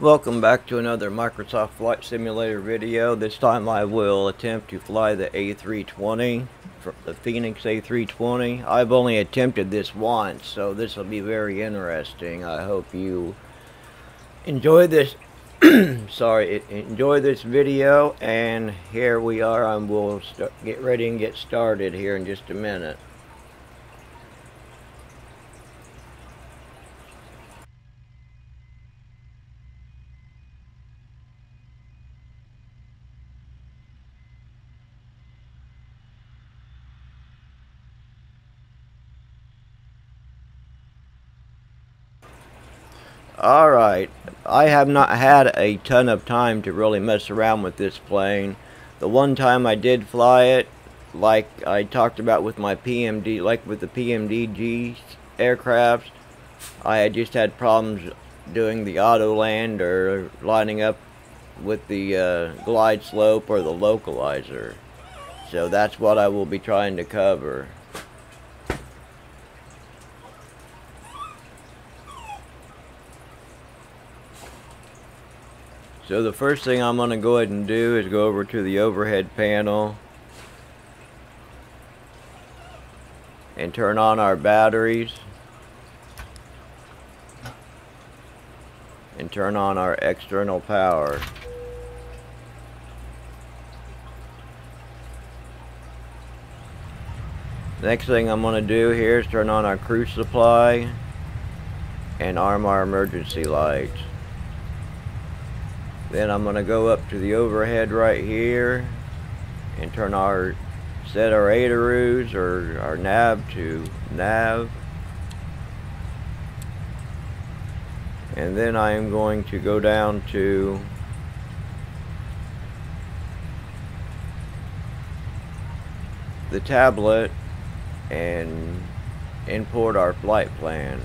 Welcome back to another Microsoft Flight Simulator video. This time I will attempt to fly the A320, the Fenix A320. I've only attempted this once, so this will be very interesting. I hope you enjoy this enjoy this video, and here we are, and we'll get ready and get started here in just a minute. Alright, I have not had a ton of time to really mess around with this plane. The one time I did fly it, like I talked about with my PMD, like with the PMDG aircraft, I had just had problems doing the auto land or lining up with the glide slope or the localizer. So that's what I will be trying to cover. So the first thing I'm going to go ahead and do is go over to the overhead panel and turn on our batteries and turn on our external power. Next thing I'm going to do here is turn on our crew supply and arm our emergency lights. Then I'm going to go up to the overhead right here and set our ADARUs or our nav to nav. And then I am going to go down to the tablet and import our flight plan.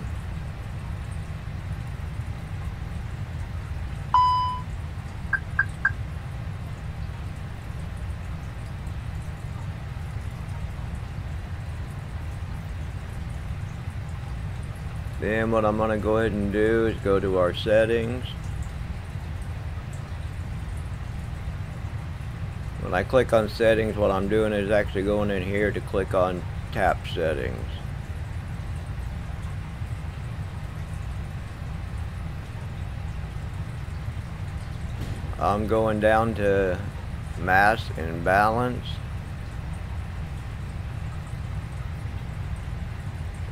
Then what I'm going to go ahead and do is go to our settings. When I click on settings, what I'm doing is actually going in here to click on tap settings. I'm going down to mass and balance.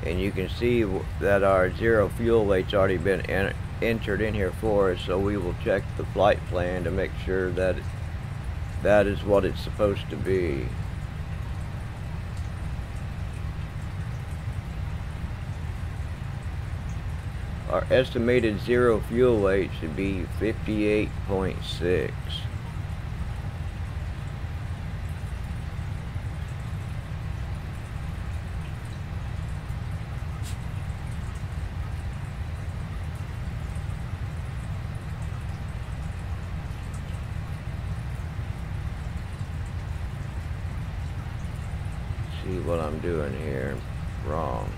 And you can see that our zero fuel weight's already been entered in here for us, so we will check the flight plan to make sure that that is what it's supposed to be. Our estimated zero fuel weight should be 58.6. See what I'm doing here wrong.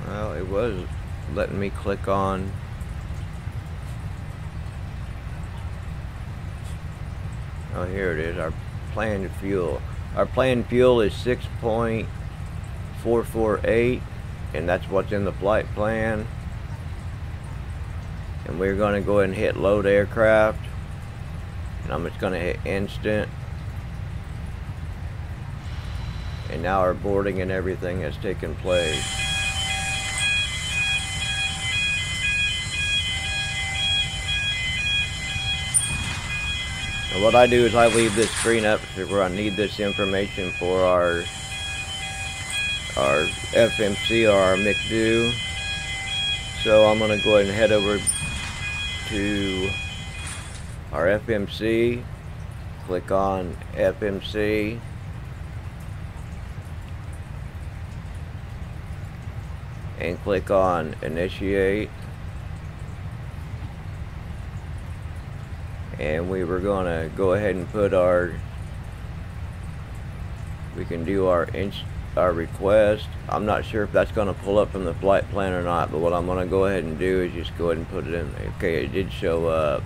Well, it was letting me click on here it is, our planned fuel. Our planned fuel is 6.448, and that's what's in the flight plan. And we're going to go ahead and hit load aircraft, and I'm just going to hit instant. And now our boarding and everything has taken place. And what I do is I leave this screen up where I need this information for our FMC or our McDo. So I'm going to go ahead and head over to our FMC, click on FMC. And click on initiate. And we were going to go ahead and put we can do our request. I'm not sure if that's going to pull up from the flight plan or not, but what I'm going to go ahead and do is just go ahead and put it in. Okay, it did show up.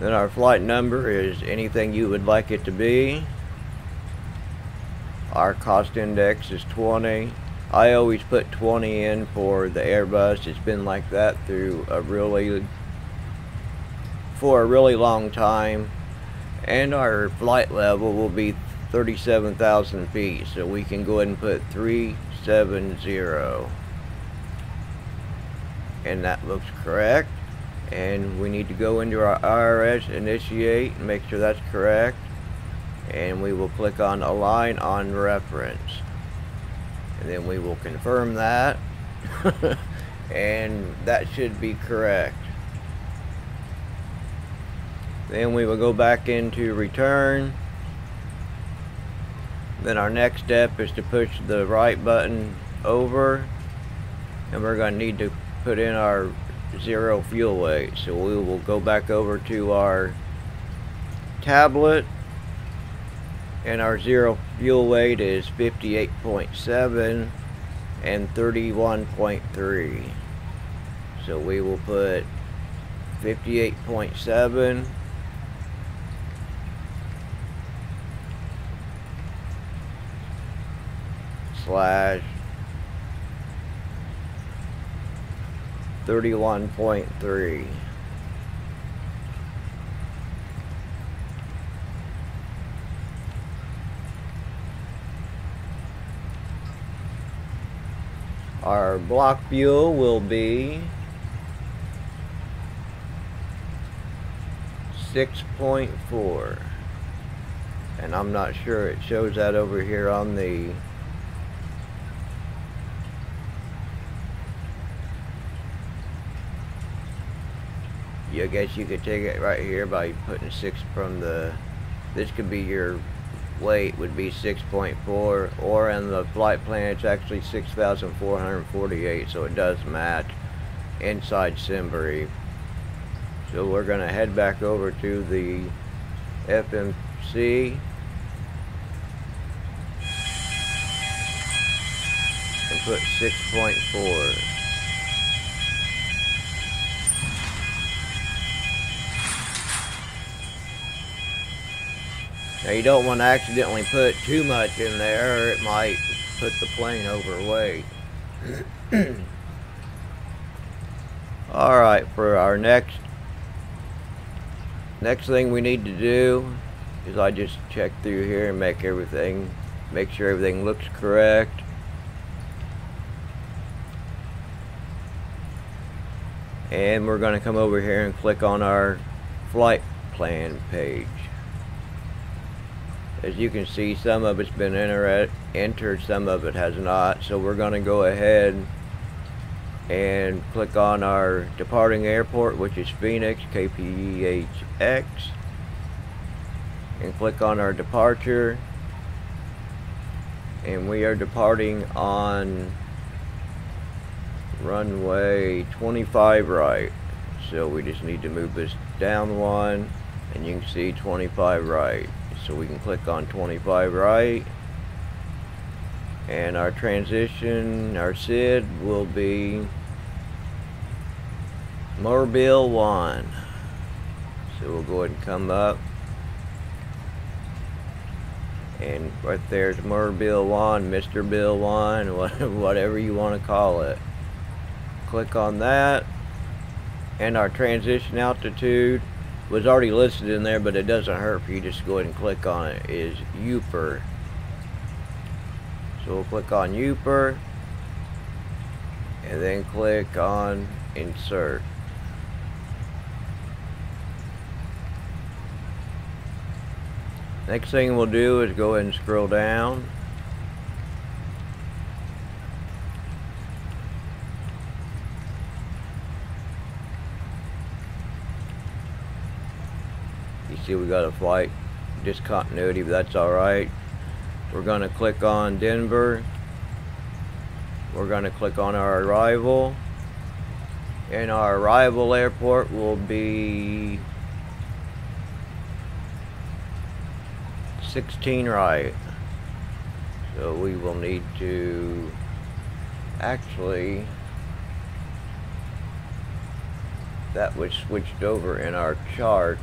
Then our flight number is anything you would like it to be. Our cost index is 20. I always put 20 in for the Airbus. It's been like that through for a really long time. And our flight level will be 37,000 feet, so we can go ahead and put 370. And that looks correct. And we need to go into our IRS, initiate, and make sure that's correct. And we will click on align on reference. And then we will confirm that. And that should be correct. Then we will go back into return. Then our next step is to push the right button over. And we're going to need to put in our 0 fuel weight. So we will go back over to our tablet. And our 0 fuel weight is 58.7 and 31.3. So we will put 58.7 slash 31.3. Our block fuel will be 6.4, and I'm not sure it shows that over here on the I guess you could take it right here by putting 6 from the, this could be your weight, would be 6.4, or in the flight plan it's actually 6,448, so it does match inside SimBrief. So we're going to head back over to the FMC and put 6.4. Now you don't want to accidentally put too much in there, or it might put the plane overweight. Alright, for our next thing we need to do is I just check through here and make sure everything looks correct. And we're going to come over here and click on our flight plan page. As you can see, some of it's been entered, some of it has not. So we're going to go ahead and click on our departing airport, which is Phoenix, KPHX. And click on our departure. And we are departing on runway 25 right. So we just need to move this down one, and you can see 25 right. So we can click on 25 right, and our transition, our SID will be Mobile 1. So we'll go ahead and come up, and right there's Mobile 1, Mr. Bill 1, whatever you want to call it. Click on that, and our transition altitude was already listed in there, but it doesn't hurt for you just go ahead and click on it, is UPER. So we'll click on UPER and then click on insert. Next thing we'll do is go ahead and scroll down. see we got a flight discontinuity, but that's alright. We're going to click on Denver. We're going to click on our arrival. And our arrival airport will be 16 right. So we will need to actually, that was switched over in our charts.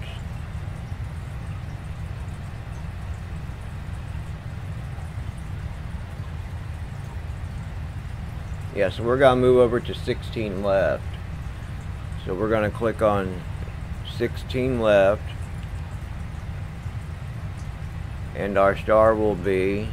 Yeah, so we're going to move over to 16 left. So we're going to click on 16 left. And our star will be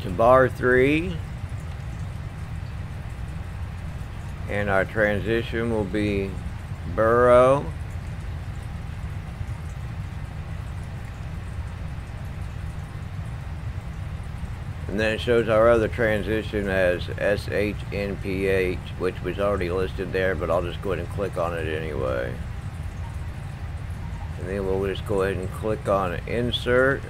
to bar 3. And our transition will be Burrow. And then it shows our other transition as SHNPH, which was already listed there, but I'll just go ahead and click on it anyway. And then we'll just go ahead and click on Insert.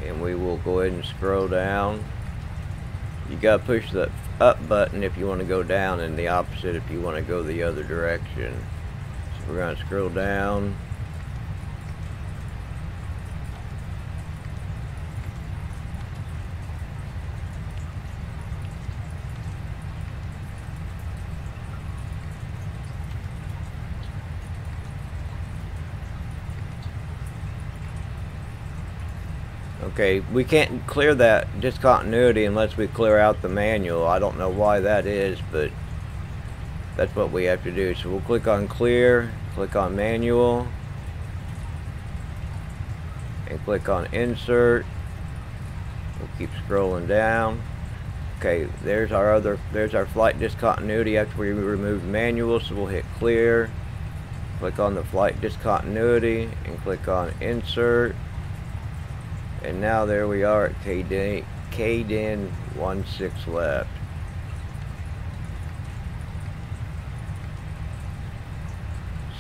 And we will go ahead and scroll down. You gotta push the up button if you want to go down, and the opposite if you want to go the other direction. So we're gonna scroll down. Okay, we can't clear that discontinuity unless we clear out the manual. I don't know why that is, but that's what we have to do. So we'll click on clear, click on manual, and click on insert. We'll keep scrolling down. Okay, there's our flight discontinuity after we remove manual, so we'll hit clear, click on the flight discontinuity, and click on insert. And now there we are at KDN 16 left.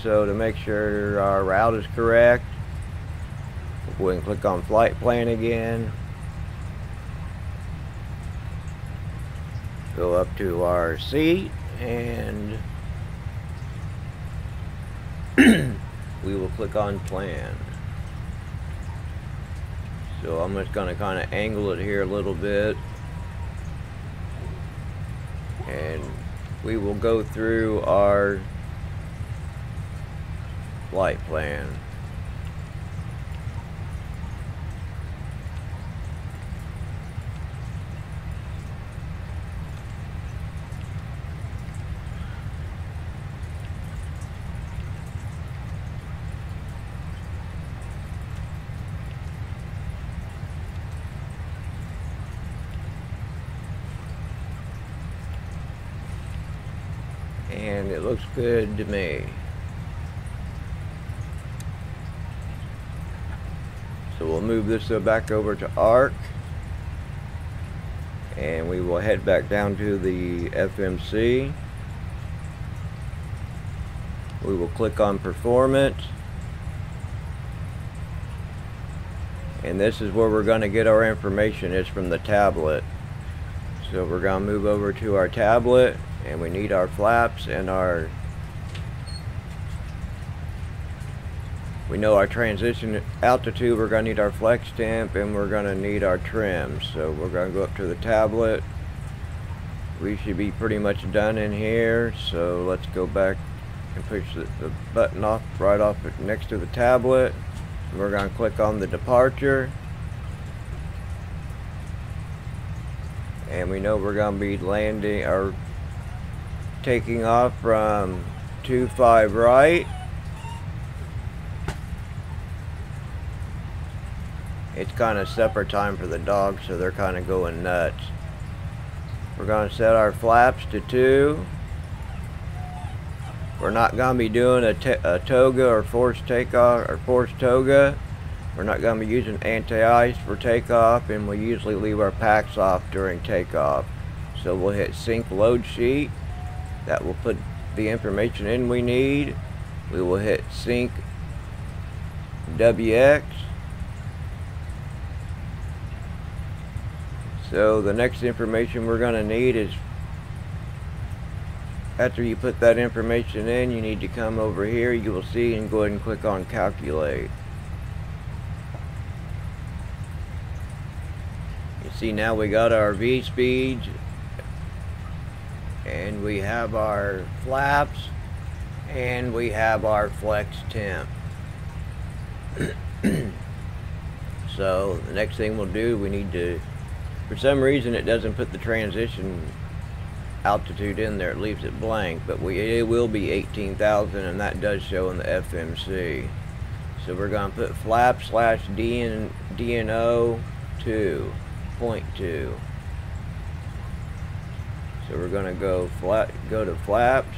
So to make sure our route is correct, we'll go ahead and click on flight plan again. Go up to our seat and we will click on plan. So I'm just going to kind of angle it here a little bit, and we will go through our flight plan. And it looks good to me. So we'll move this back over to ARC, and we will head back down to the FMC. We will click on performance, and this is where we're going to get our information. It's from the tablet. So we're going to move over to our tablet, and we need our flaps and we know our transition altitude. We're going to need our flex temp, and we're going to need our trim. So we're going to go up to the tablet. We should be pretty much done in here. So let's go back and push the button off right off next to the tablet. We're going to click on the departure. And we know we're going to be landing or taking off from 25 right. It's kind of supper time for the dogs, so they're kind of going nuts. We're going to set our flaps to 2. We're not going to be doing a toga or forced takeoff or forced toga. We're not going to be using anti-ice for takeoff, and we usually leave our packs off during takeoff. So we'll hit sync load sheet. That will put the information in we need. We will hit sync WX. So the next information we're going to need is, after you put that information in, you need to come over here, you will see, and go ahead and click on calculate. You see now we got our V speeds, and we have our flaps, and we have our flex temp. So the next thing we'll do, we need to, for some reason it doesn't put the transition altitude in there, it leaves it blank, but it will be 18,000, and that does show in the FMC. So we're going to put flap / DNO 2.2. So we're going to go to flaps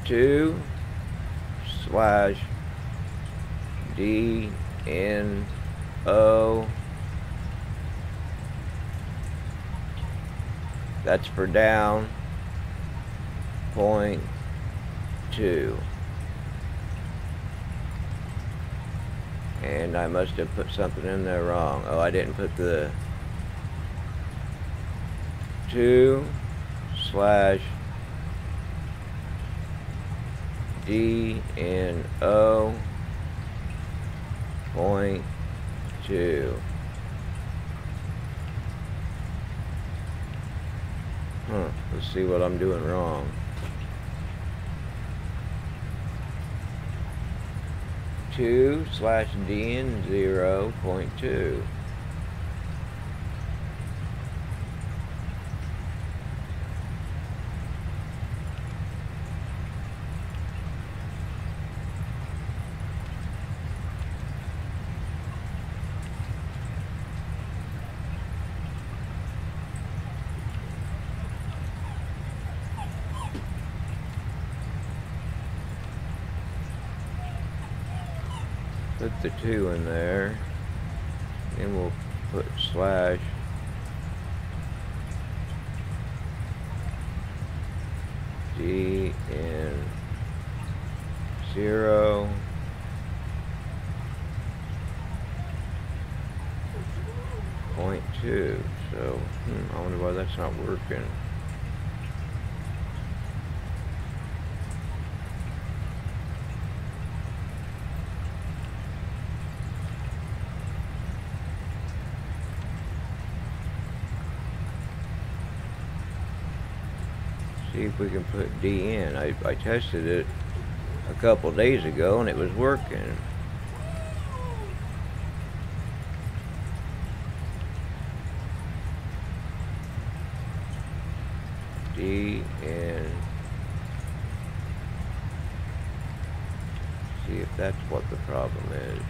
2 / DNO. That's for down 0.2. And I must have put something in there wrong. Oh, I didn't put the 2 / DNO 0.2. Let's see what I'm doing wrong. Two / DN 0.2. Put the 2 in there, and we'll put / DN 0.2. So I wonder why that's not working. See if we can put D in. I tested it a couple days ago and it was working. D in. See if that's what the problem is.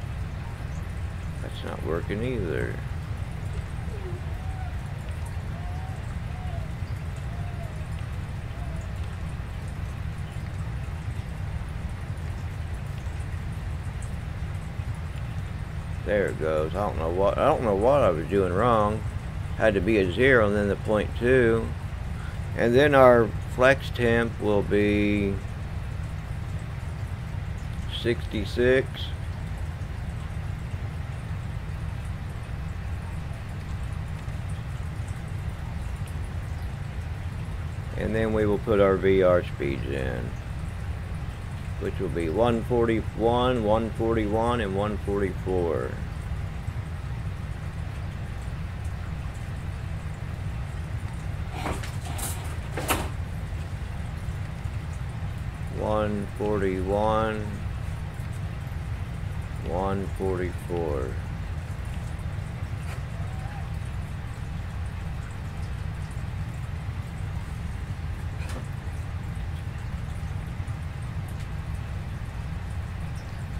That's not working either. There it goes. I don't know what I was doing wrong. Had to be a 0 and then the 0.2. And then our flex temp will be 66. And then we will put our VR speeds in, which will be 141, 141, and 144. One 41, 144.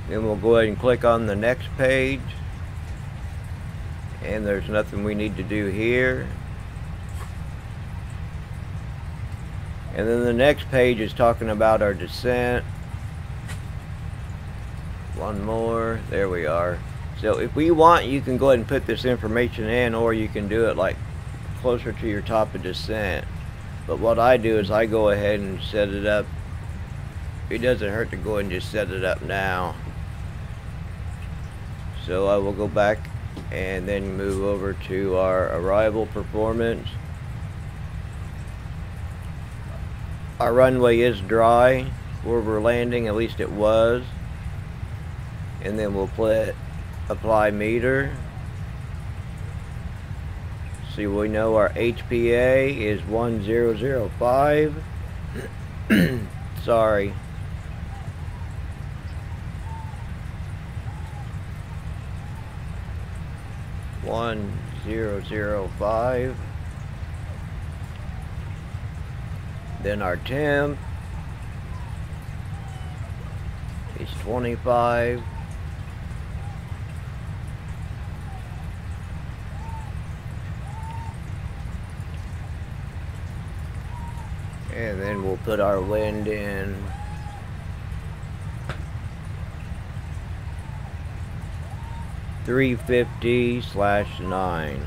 Then we'll go ahead and click on the next page, and there's nothing we need to do here. And then the next page is talking about our descent. One more. There we are. So if we want, you can go ahead and put this information in, or you can do it like closer to your top of descent. But what I do is I go ahead and set it up. It doesn't hurt to go ahead and just set it up now. So I will go back and then move over to our arrival performance. Our runway is dry where we're landing, at least it was. And then we'll apply meter. See, we know our HPA is 1005. Sorry. $1005. Then our temp is 25. And then we'll put our wind in. (350/9).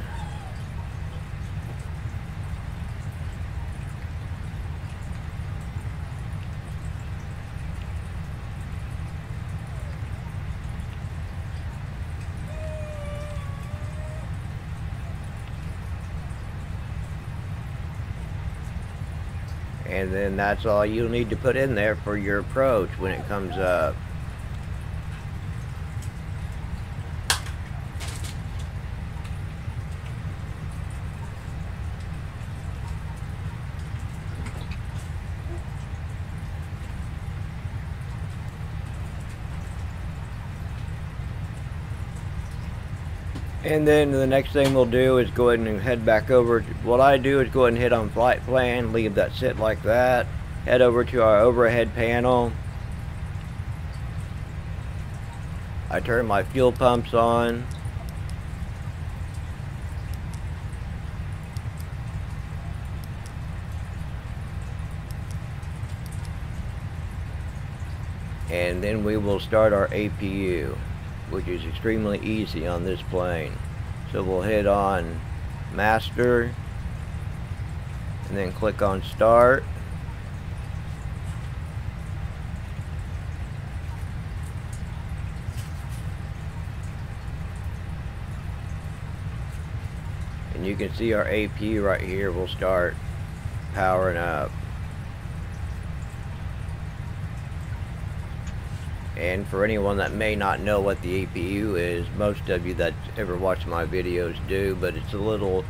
And then that's all you'll need to put in there for your approach when it comes up. And then the next thing we'll do is go ahead and head back over. What I do is go ahead and hit on flight plan, leave that sit like that, head over to our overhead panel. I turn my fuel pumps on. And then we will start our APU, which is extremely easy on this plane. So we'll hit on master and then click on start. And you can see our APU right here will start powering up. And for anyone that may not know what the APU is, most of you that ever watch my videos do, but it's a little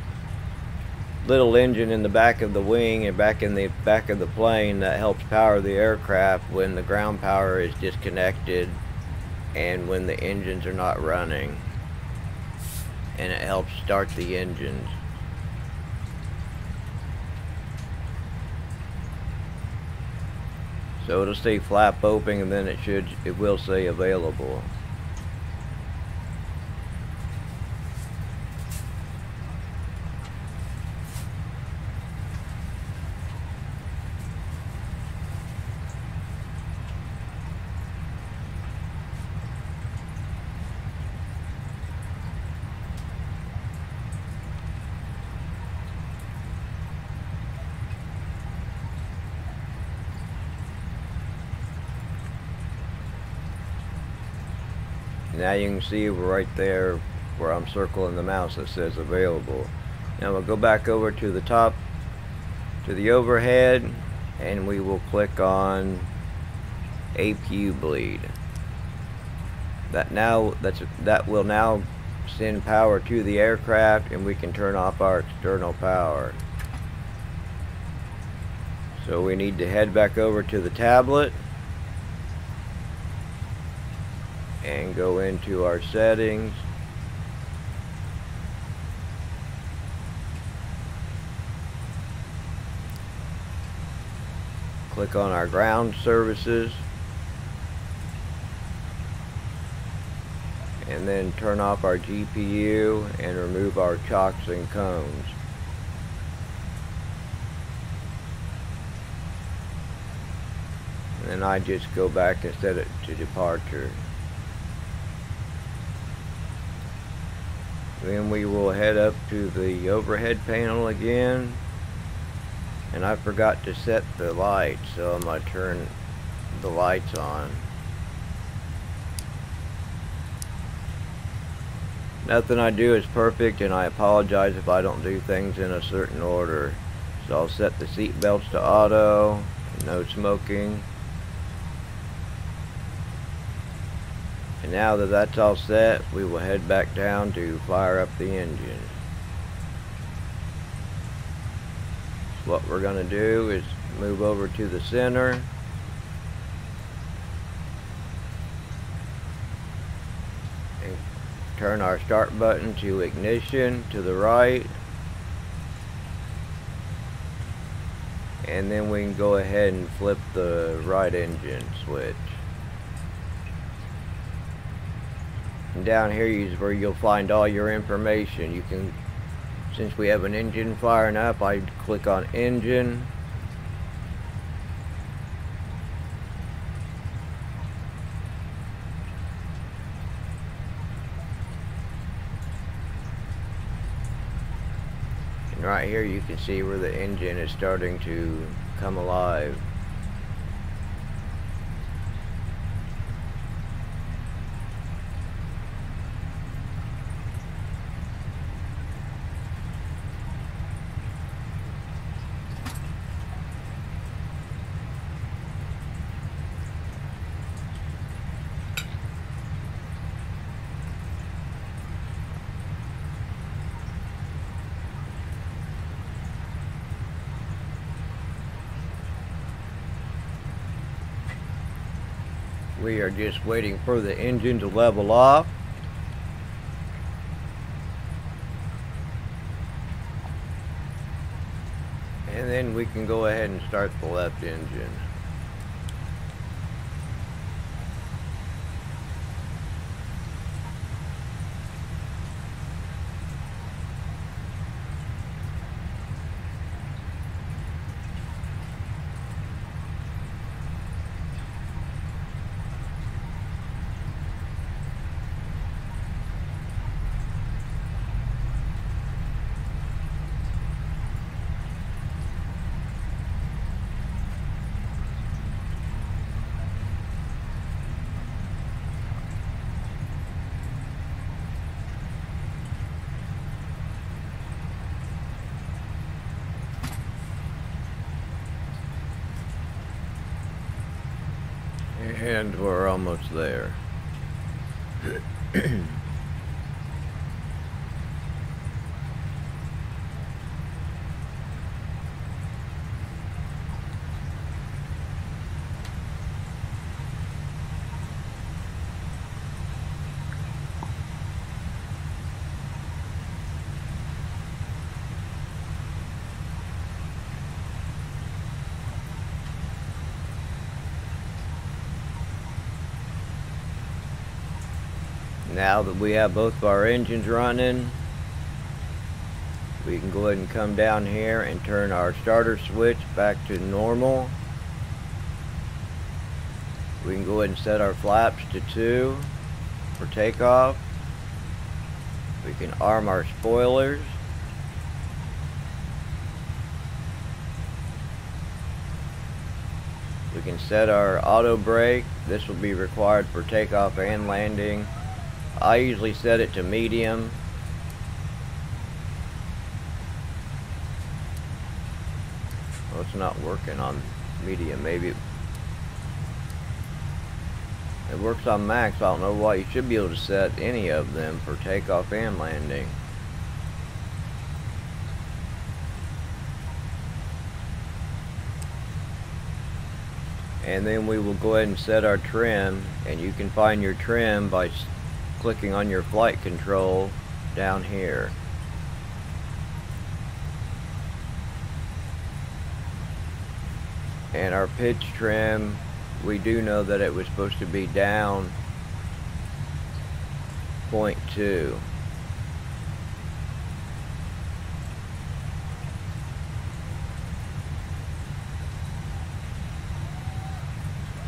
engine in the back of the wing and back in the back of the plane that helps power the aircraft when the ground power is disconnected and when the engines are not running. And it helps start the engines. So it'll say flap open, and then it will say available. Now you can see right there where I'm circling the mouse that says available. Now we'll go back over to the top, to the overhead, and we will click on APU bleed. That will now send power to the aircraft, and we can turn off our external power. So we need to head back over to the tablet and go into our settings. Click on our ground services and then turn off our GPU and remove our chocks and cones. And then I just go back and set it to departure. Then we will head up to the overhead panel again. And I forgot to set the lights, so I'm going to turn the lights on. Nothing I do is perfect, and I apologize if I don't do things in a certain order. So I'll set the seat belts to auto, no smoking. And now that that's all set, we will head back down to fire up the engine. So what we're going to do is move over to the center. And turn our start button to ignition to the right. And then we can go ahead and flip the right engine switch. And down here is where you'll find all your information. You can, since we have an engine firing up, I click on engine. And right here you can see where the engine is starting to come alive. We are just waiting for the engine to level off. And then we can go ahead and start the left engine. And we're almost there. Now that we have both of our engines running, we can go ahead and come down here and turn our starter switch back to normal. We can go ahead and set our flaps to 2 for takeoff. We can arm our spoilers. We can set our auto brake. This will be required for takeoff and landing. I usually set it to medium. Well, it's not working on medium. Maybe it works on max. I don't know why. You should be able to set any of them for takeoff and landing. And then we will go ahead and set our trim, and you can find your trim by clicking on your flight control down here. And our pitch trim, we do know that it was supposed to be down 0.2.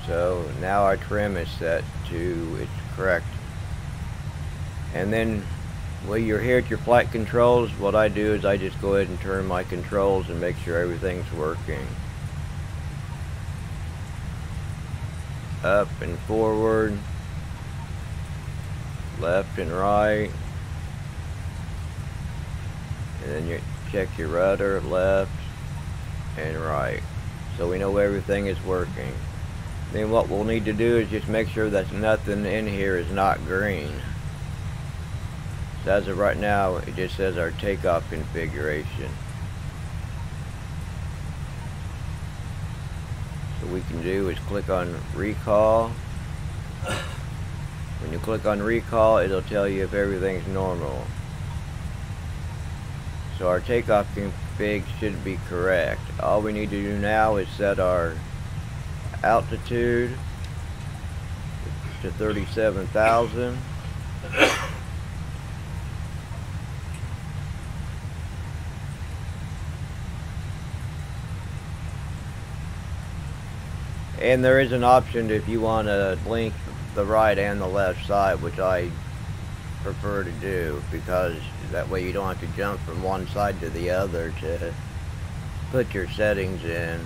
So now our trim is set to its correct. And then Well, you're here at your flight controls. What I do is I just go ahead and turn my controls and make sure everything's working. Up and forward, left and right, and then you check your rudder, left and right, so we know everything is working. Then what we'll need to do is just make sure that nothing in here is not green. So as of right now, it just says our takeoff configuration. So what we can do is click on recall. When you click on recall, it'll tell you if everything's normal. So our takeoff config should be correct. All we need to do now is set our altitude to 37,000. And there is an option if you want to link the right and the left side, which I prefer to do, because that way you don't have to jump from one side to the other to put your settings in.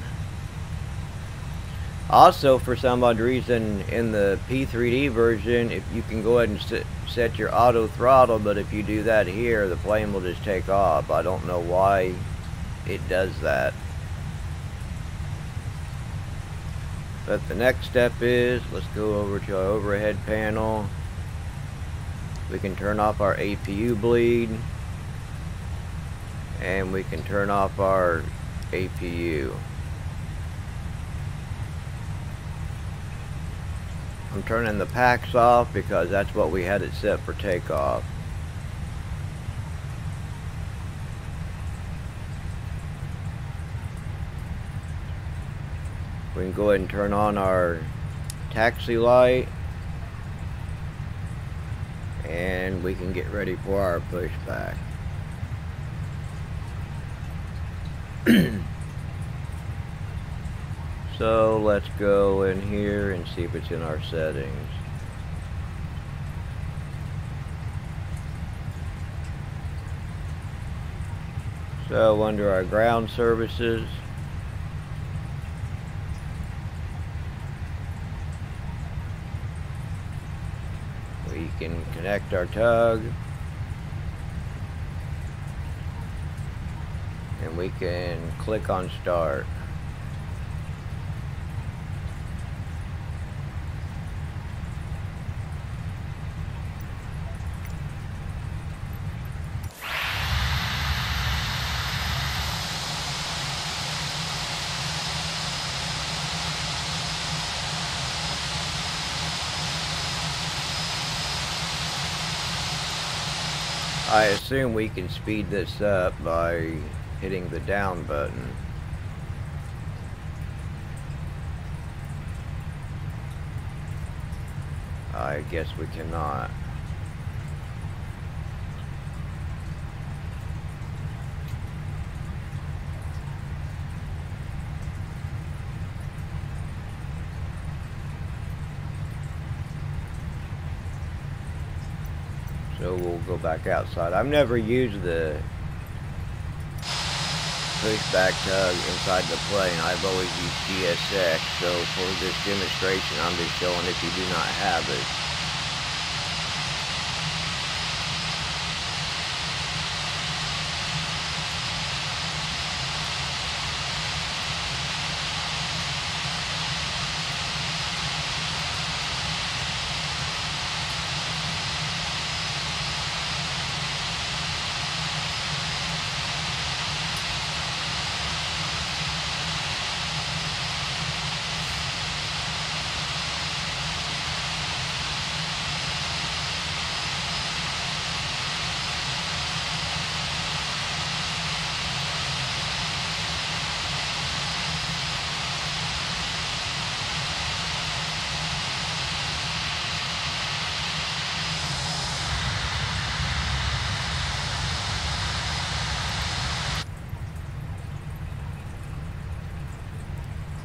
Also, for some odd reason, in the P3D version, if you can go ahead and set your auto throttle, but if you do that here, the plane will just take off. I don't know why it does that. But the next step is, let's go over to our overhead panel. We can turn off our APU bleed, and we can turn off our APU. I'm turning the packs off because that's what we had it set for takeoff. We can go ahead and turn on our taxi light, and we can get ready for our pushback. So let's go in here and see if it's in our settings. So under our ground services, we can connect our tug, and we can click on start. I assume we can speed this up by hitting the down button. I guess we cannot. So we'll go back outside. I've never used the pushback tug inside the plane. I've always used GSX. So for this demonstration, I'm just showing if you do not have it.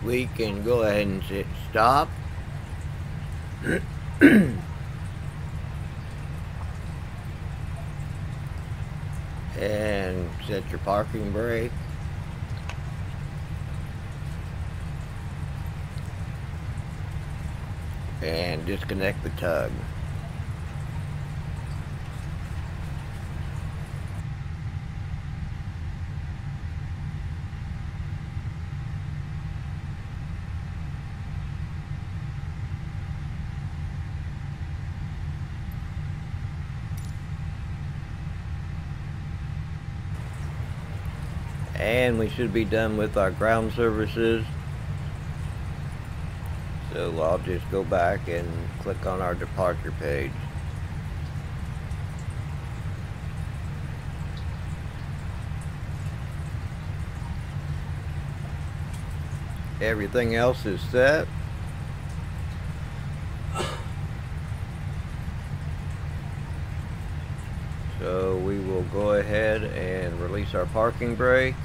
We can go ahead and hit stop. set your parking brake. And disconnect the tug. And we should be done with our ground services. So I'll just go back and click on our departure page. Everything else is set. So we will go ahead and release our parking brake.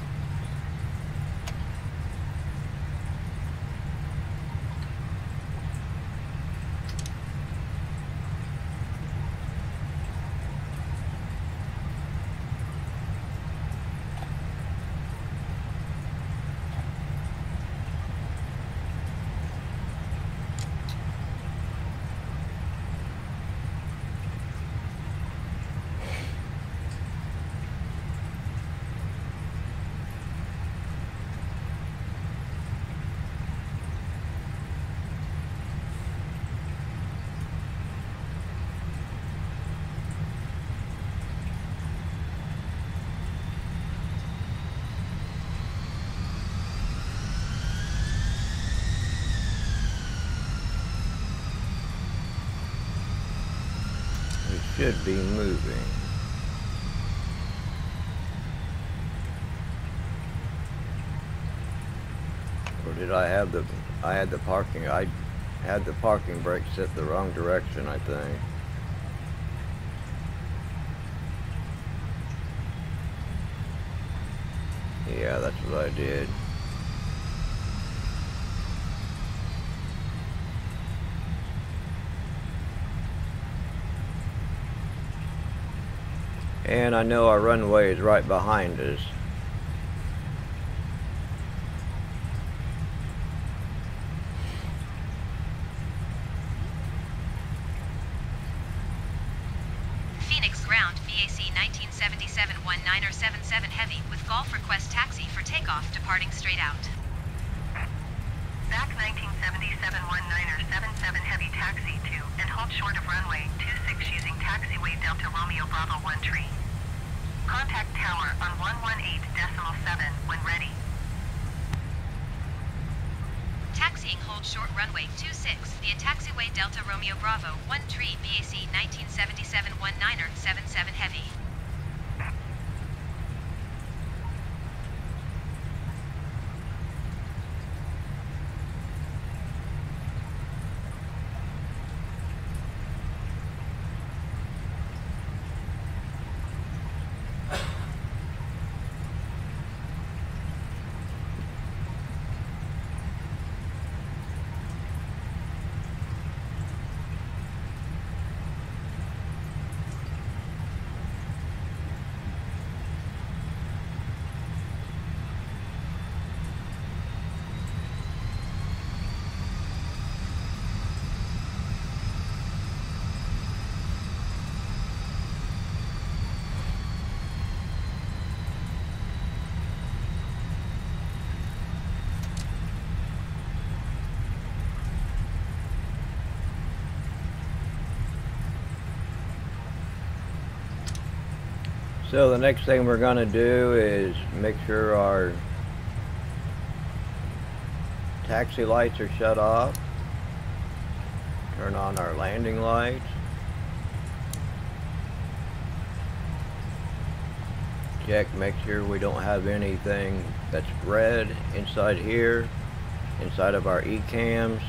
Should be moving. Or did I had the parking, I had the parking brake set the wrong direction, I think. Yeah, that's what I did. And I know our runway is right behind us. Phoenix ground, BAC 1977-19er77 heavy with golf request taxi for takeoff departing straight out. BAC 1977-19er77 heavy taxi to and hold short of runway 26 using taxiway Delta Romeo Bravo 1 tree. Contact tower on 118.7 when ready. Taxiing hold short runway 26 via taxiway Delta Romeo Bravo 1 tree BAC 1977-19er77 heavy. So the next thing we're going to do is make sure our taxi lights are shut off. Turn on our landing lights. Check, make sure we don't have anything that's red inside here, inside of our E-cams.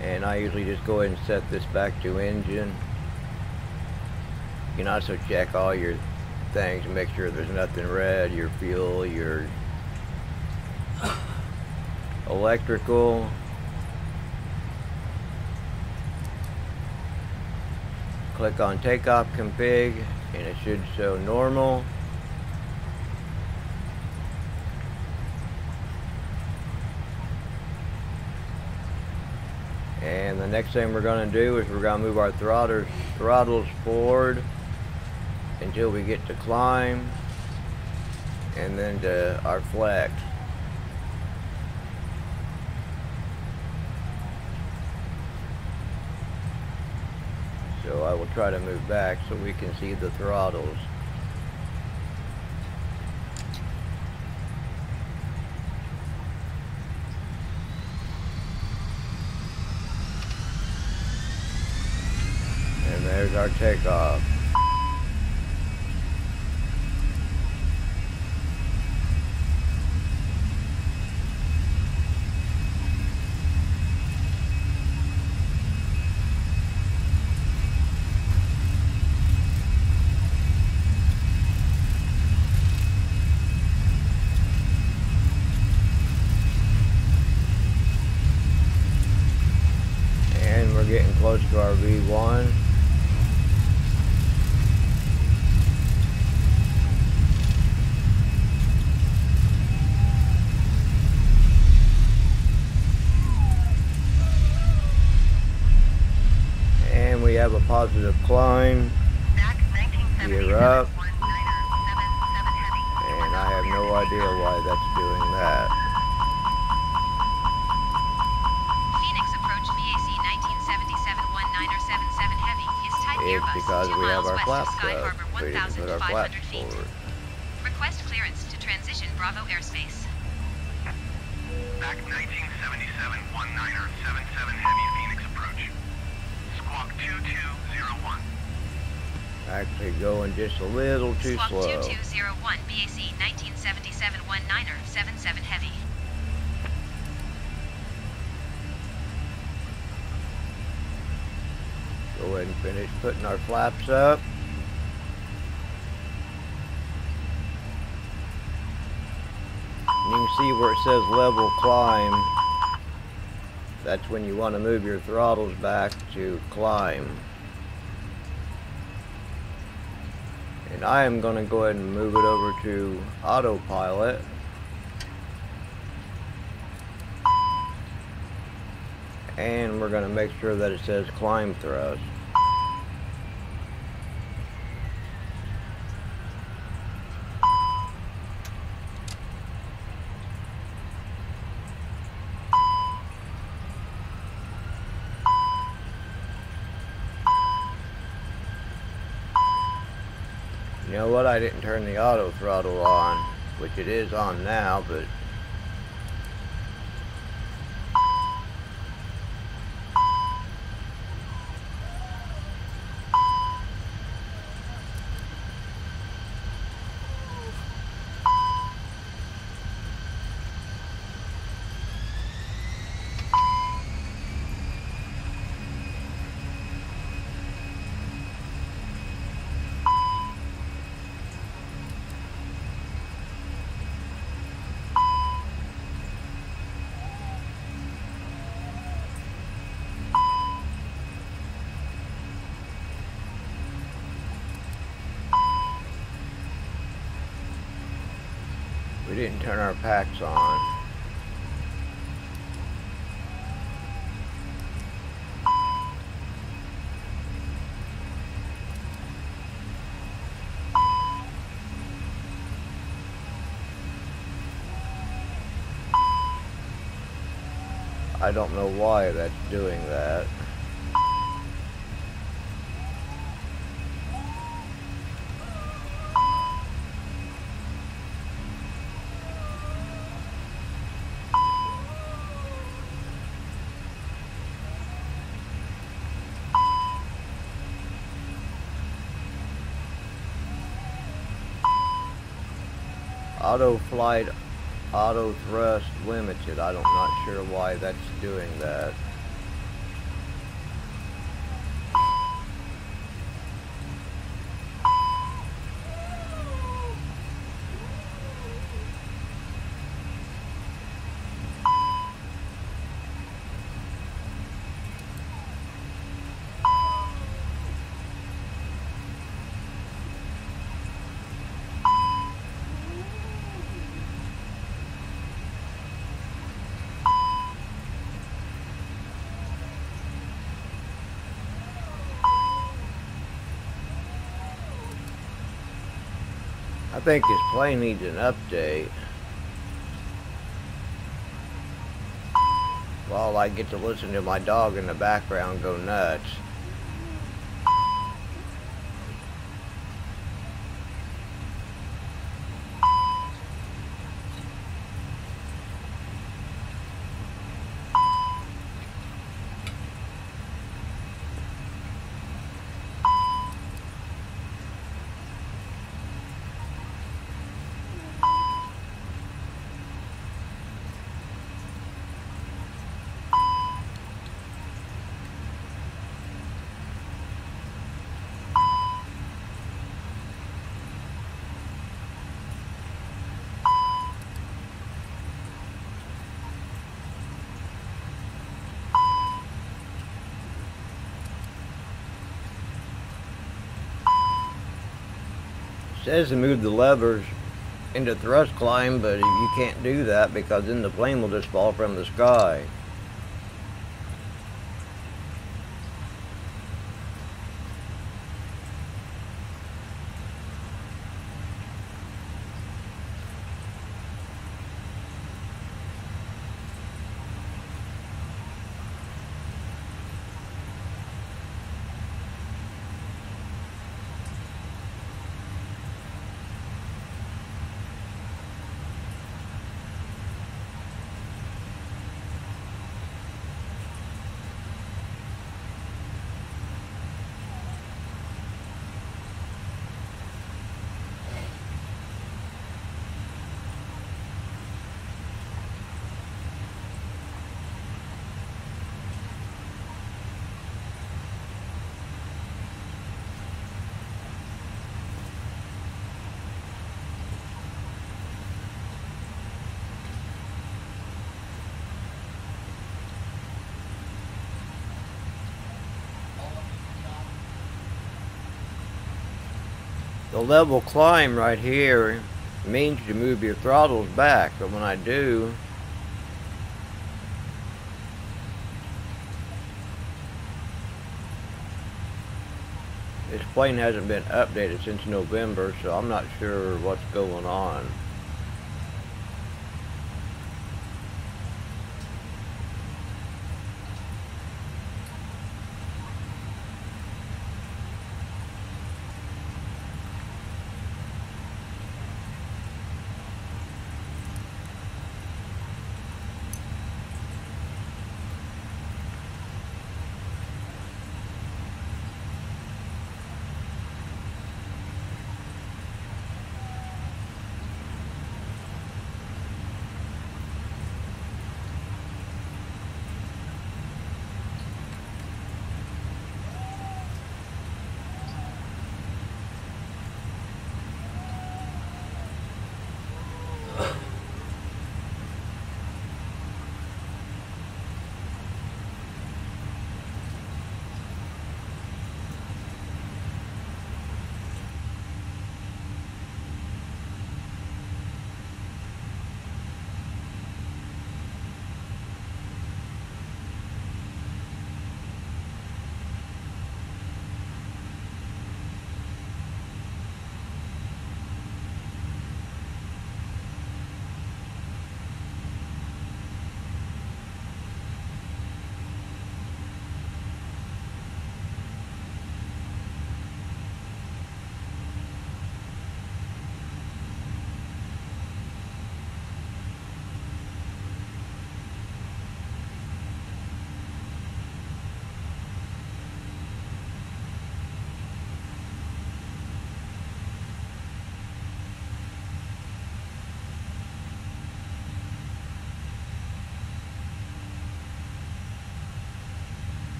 And I usually just go ahead and set this back to engine. You can also check all your things and make sure there's nothing red, your fuel, your electrical. Click on takeoff config and it should show normal. And the next thing we're going to do is we're going to move our throttles forward until we get to climb, and then to our flex. So I will try to move back so we can see the throttles. And there's our takeoff. And we're getting close to our V1. And we have a positive climb. Gear up. And I have no idea why that's doing that. Phoenix approach BAC 1977-19 or 77 Heavy is type It's Airbus because 2 we have miles our west flaps of Sky up. Harbor We didn't put our flaps 1,500 feet. forward. Request clearance to transition Bravo airspace. Back 1977, 19er, 77 Heavy Phoenix approach. Squawk 2201. Actually going just a little too Squawk slow. 2201 BAC 1977-19er 77 Heavy. Go ahead and finish putting our flaps up. You can see where it says level climb. That's when you want to move your throttles back to climb. And I am going to go ahead and move it over to autopilot. And we're going to make sure that it says climb thrust. You know what? I didn't turn the auto throttle on, which it is on now, but we didn't turn our packs on. I don't know why that's doing that. Auto flight, auto thrust limited. I'm not sure why that's doing that. think this plane needs an update. While I get to listen to my dog in the background go nuts. It says to move the levers into thrust climb, but you can't do that because then the plane will just fall from the sky. The level climb right here means to move your throttles back, but when I do, this plane hasn't been updated since November, so I'm not sure what's going on.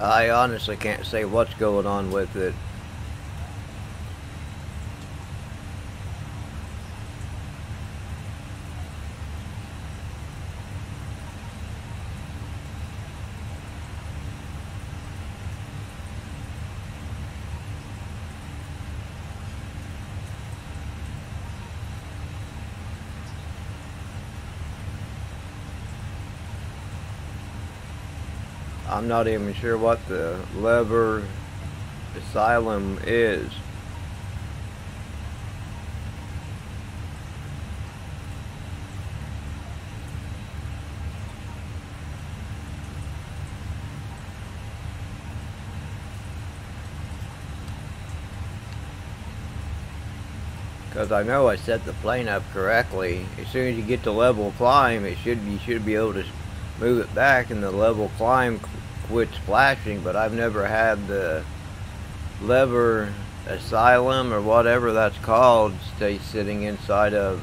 I honestly can't say what's going on with it. I'm not even sure what the lever asylum is. Because I know I set the plane up correctly. As soon as you get to level climb, you should be able to move it back, and the level climb quits flashing. But I've never had the lever asylum or whatever that's called stay sitting inside of.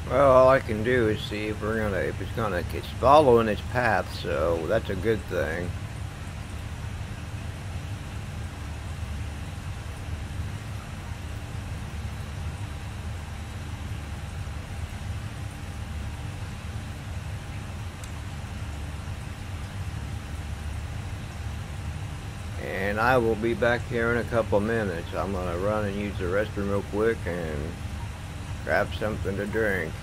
Well, all I can do is see if it's following its path, so that's a good thing. And I will be back here in a couple minutes. I'm gonna run and use the restroom real quick and grab something to drink.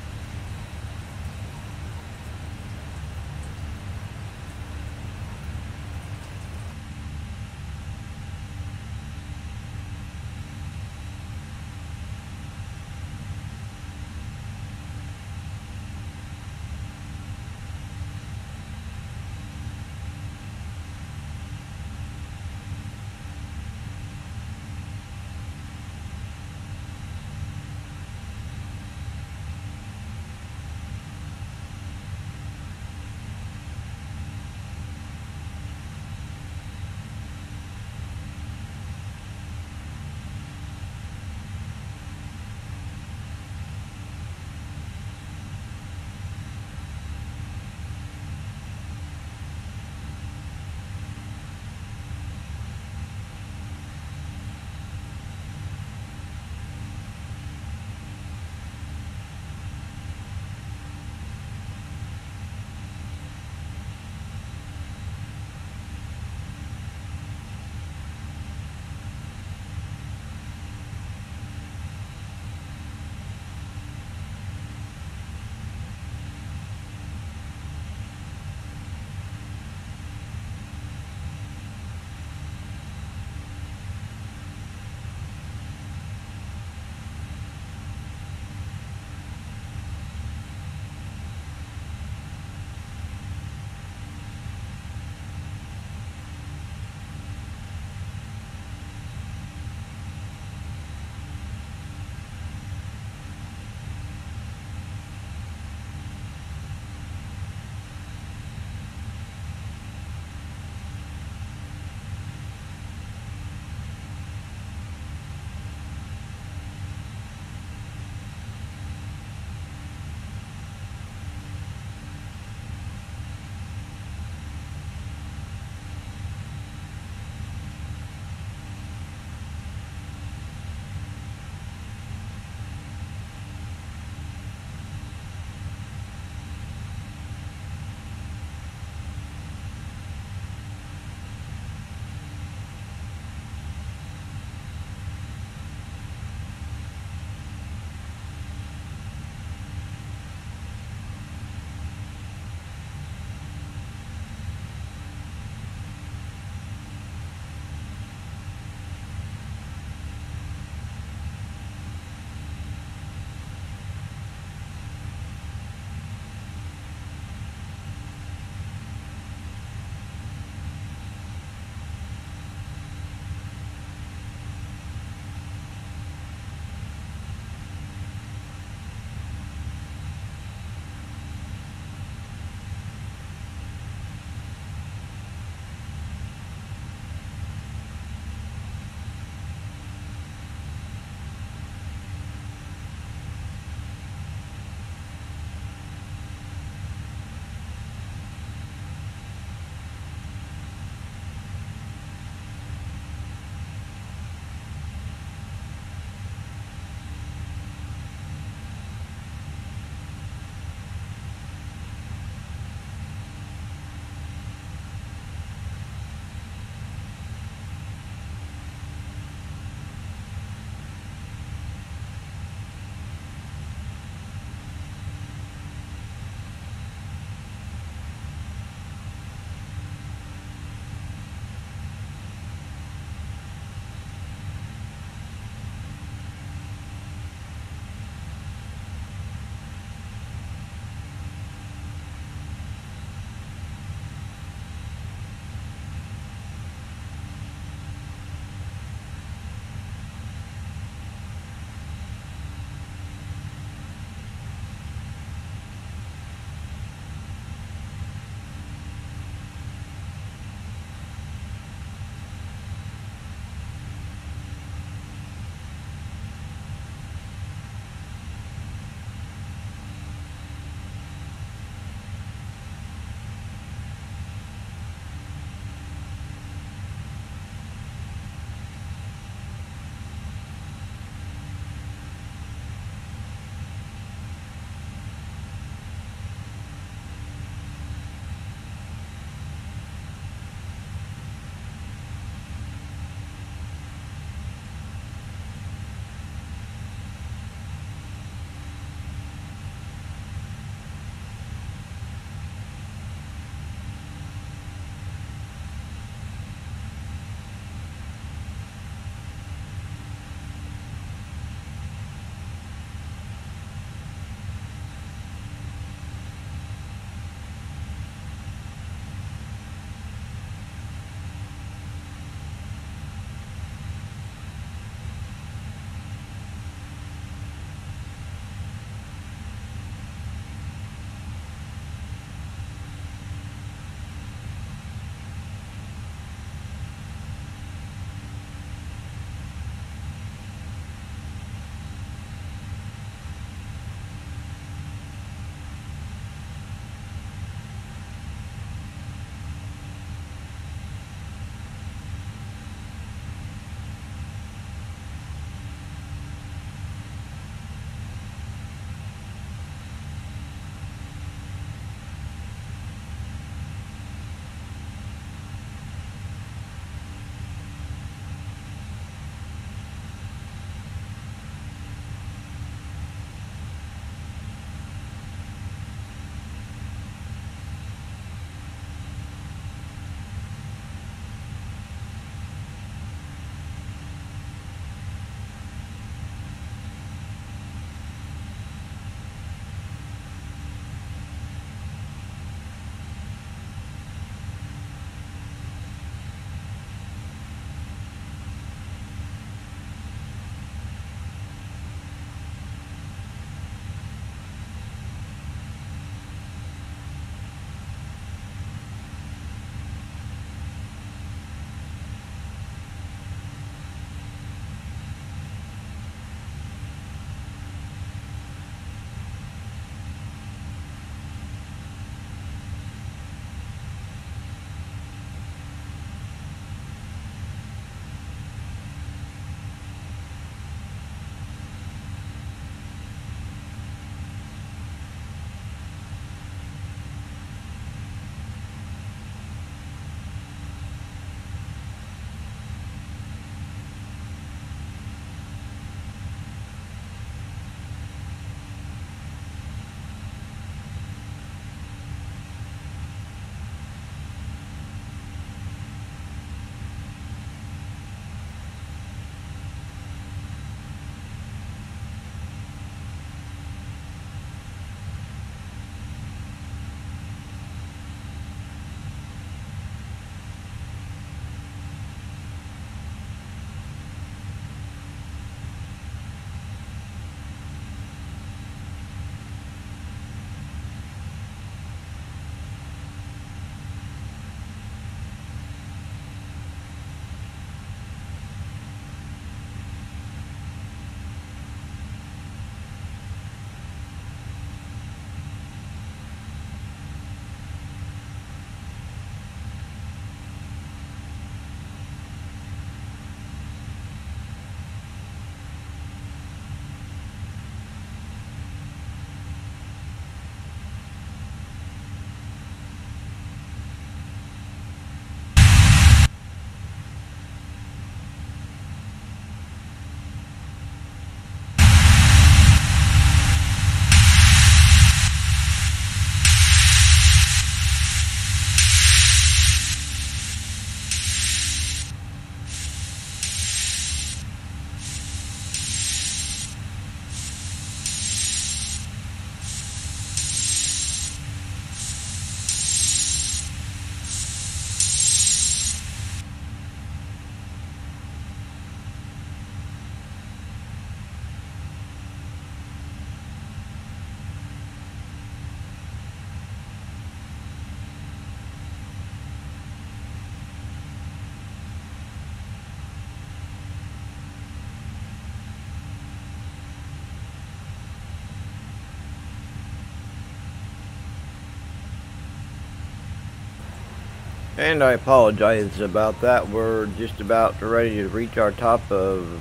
And I apologize about that. We're just about ready to reach our top of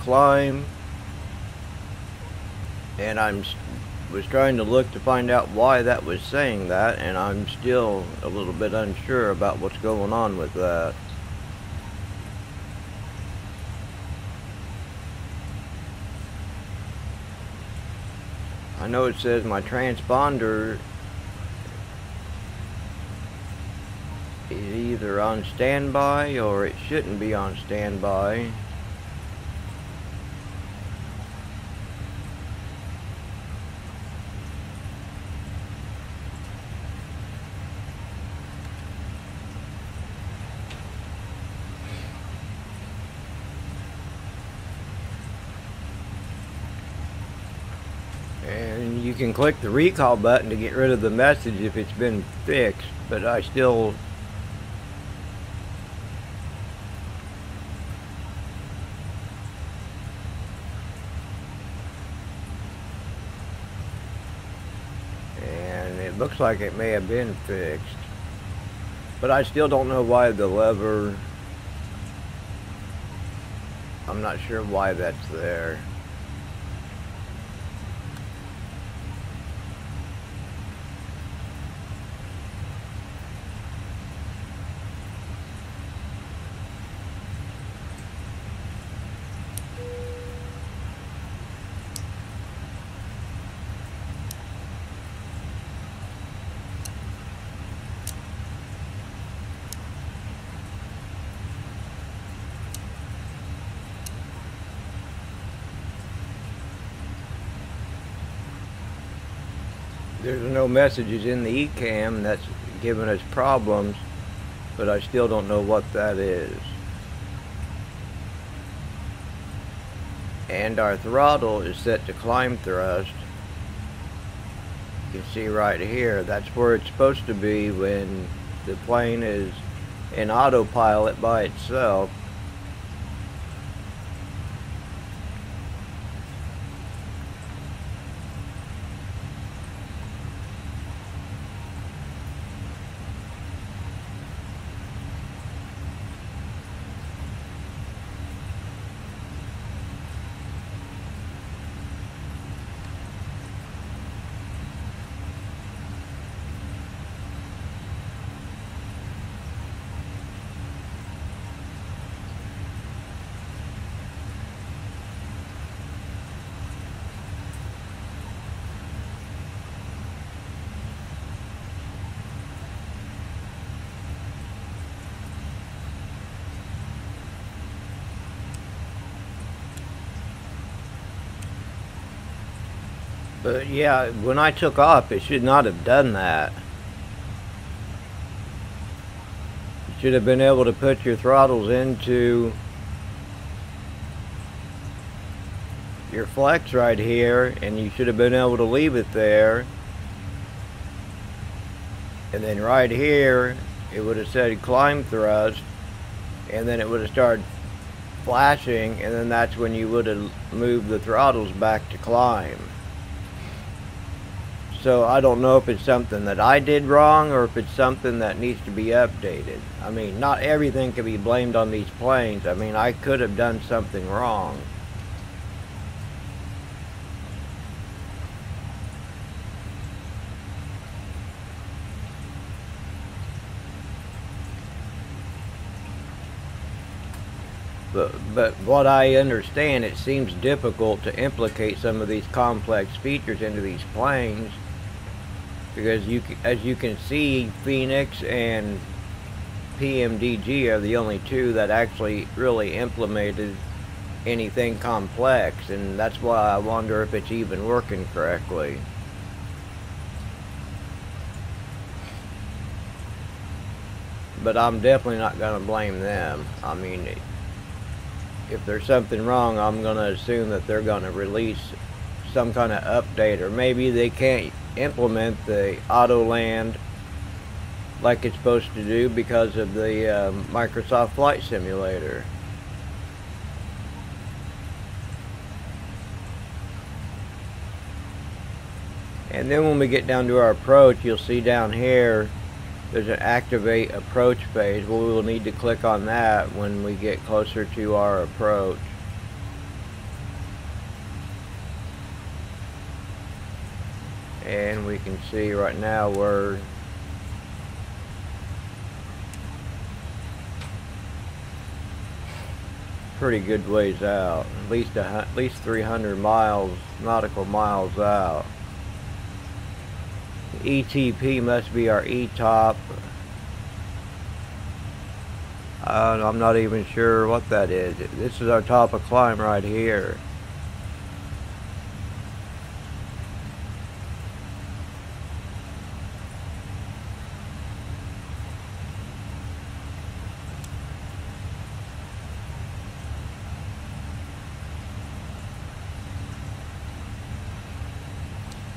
climb. And was trying to look to find out why that was saying that, and I'm still a little bit unsure about what's going on with that. I know it says my transponder is either on standby or it shouldn't be on standby. And you can click the recall button to get rid of the message if it's been fixed, but I still and it looks like it may have been fixed, but I still don't know why the lever, I'm not sure why that's there. There's no messages in the eCam that's giving us problems, but I still don't know what that is. And our throttle is set to climb thrust. You can see right here, that's where it's supposed to be when the plane is in autopilot by itself. But yeah, when I took off, it should not have done that. You should have been able to put your throttles into your flex right here, and you should have been able to leave it there. And then right here, it would have said climb thrust, and then it would have started flashing, and then that's when you would have moved the throttles back to climb. So I don't know if it's something that I did wrong or if it's something that needs to be updated. I mean, not everything can be blamed on these planes. I mean, I could have done something wrong. But what I understand, it seems difficult to implicate some of these complex features into these planes, because as you can see, Fenix and PMDG are the only two that actually really implemented anything complex, and that's why I wonder if it's even working correctly. But I'm definitely not going to blame them. I mean, if there's something wrong, I'm going to assume that they're going to release some kind of update, or maybe they can't implement the auto land like it's supposed to do because of the Microsoft Flight Simulator. And then when we get down to our approach, you'll see down here there's an activate approach phase. Well, we will need to click on that when we get closer to our approach. And we can see right now we're pretty good ways out, at least 300 miles, nautical miles out. ETP must be our E-top. I'm not even sure what that is. This is our top of climb right here.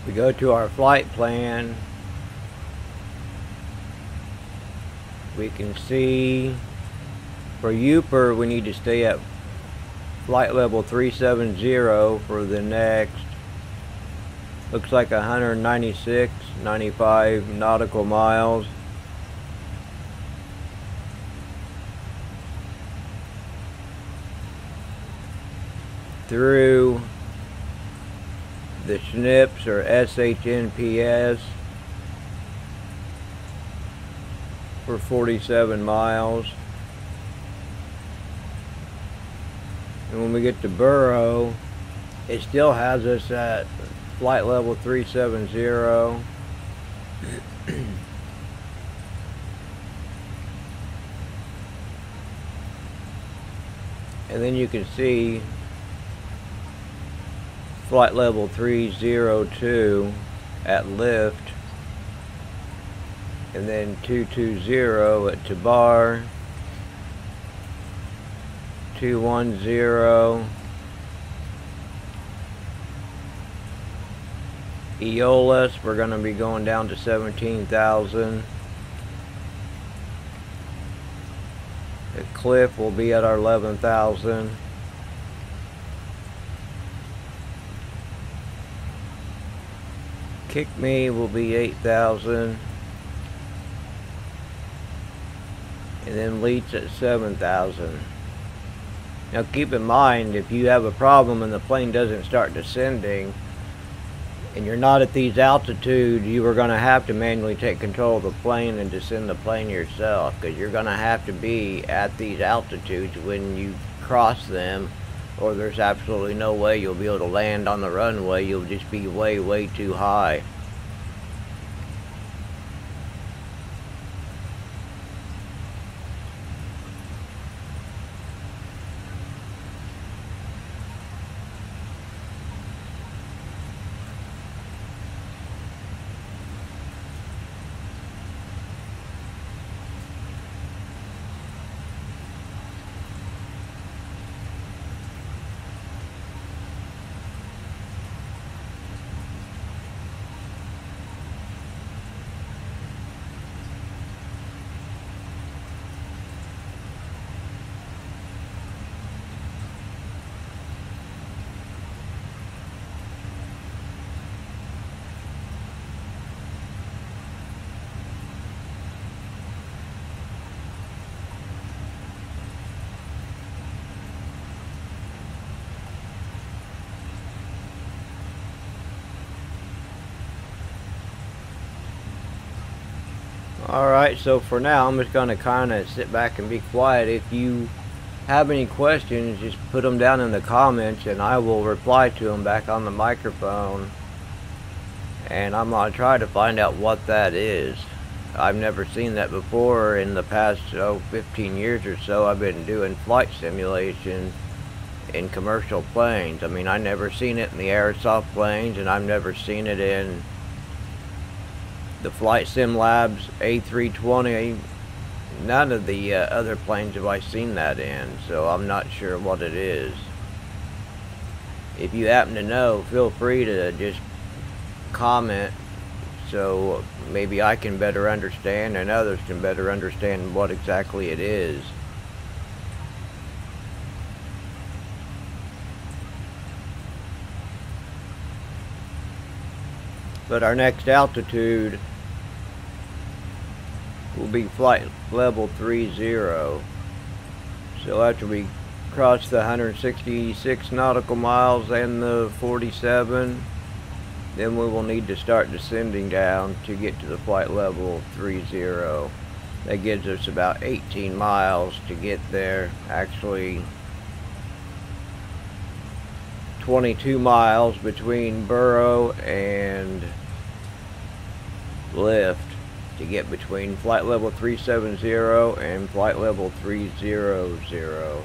We go to our flight plan. We can see for Uper we need to stay at flight level 370 for the next, looks like 196.95 nautical miles. Through the SNPs or SHNPS for 47 miles. And when we get to Burrow, it still has us at flight level 370. And then you can see flight level 302 at lift, and then 220 at Tabar, 210 Eolus, we're going to be going down to 17,000. The Cliff will be at our 11,000. Kick Me will be 8,000. And then Leech at 7,000. Now keep in mind, if you have a problem and the plane doesn't start descending, and you're not at these altitudes, you are going to have to manually take control of the plane and descend the plane yourself, because you're going to have to be at these altitudes when you cross them, or there's absolutely no way you'll be able to land on the runway. You'll just be way, way too high. Alright, so for now I'm just going to kind of sit back and be quiet. If you have any questions, just put them down in the comments and I will reply to them back on the microphone. And I'm going to try to find out what that is. I've never seen that before. In the past 15 years or so, I've been doing flight simulation in commercial planes. I mean, I've never seen it in the airsoft planes, and I've never seen it in the Flight Sim Labs A320. None of the other planes have I seen that in, so I'm not sure what it is. If you happen to know, feel free to just comment, so maybe I can better understand and others can better understand what exactly it is. But our next altitude will be flight level 30. So after we cross the 166 nautical miles and the 47, then we will need to start descending down to get to the flight level 30. That gives us about 18 miles to get there. Actually, 22 miles between burrow and lift to get between flight level 370 and flight level 300.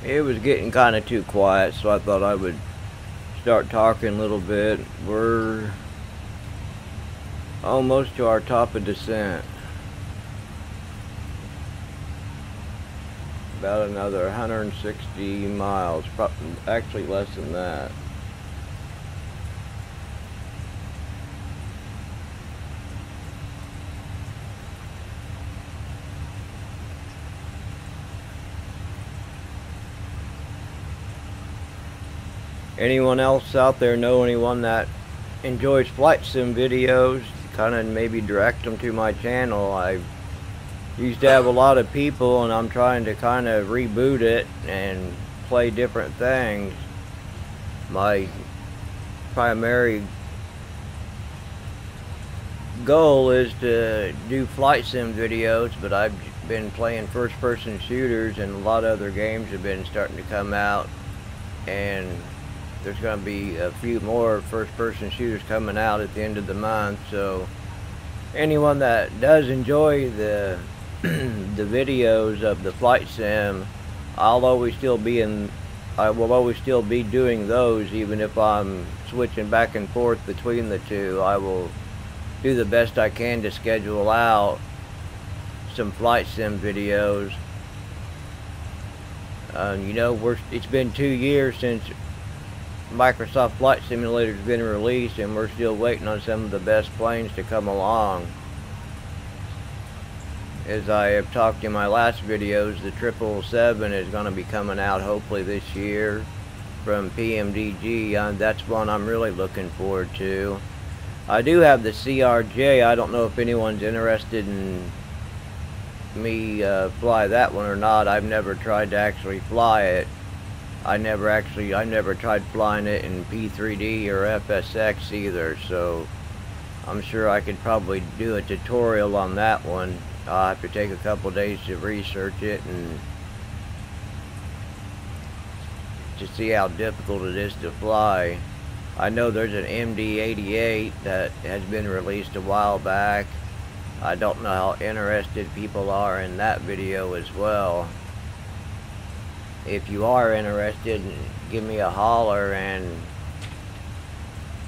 it was getting kind of too quiet, so I thought I would start talking a little bit. We're almost to our top of descent. About another 160 miles, actually less than that. Anyone else out there know anyone that enjoys flight sim videos? Kind of maybe direct them to my channel. I used to have a lot of people, and I'm trying to kind of reboot it and play different things. My primary goal is to do flight sim videos, but I've been playing first-person shooters, and a lot of other games have been starting to come out, and there's going to be a few more first-person shooters coming out at the end of the month. So anyone that does enjoy the the videos of the flight sim, I will always still be doing those, even if I'm switching back and forth between the two. I will do the best I can to schedule out some flight sim videos. You know, it's been 2 years since Microsoft Flight Simulator's been released, and we're still waiting on some of the best planes to come along. As I have talked in my last videos, the 777 is going to be coming out hopefully this year from PMDG. That's one I'm really looking forward to. I do have the CRJ. I don't know if anyone's interested in me fly that one or not. I've never tried to actually fly it. I never tried flying it in P3D or FSX either, so I'm sure I could probably do a tutorial on that one. I'll have to take a couple days to research it and to see how difficult it is to fly. I know there's an MD-88 that has been released a while back. I don't know how interested people are in that video as well. If you are interested, give me a holler, and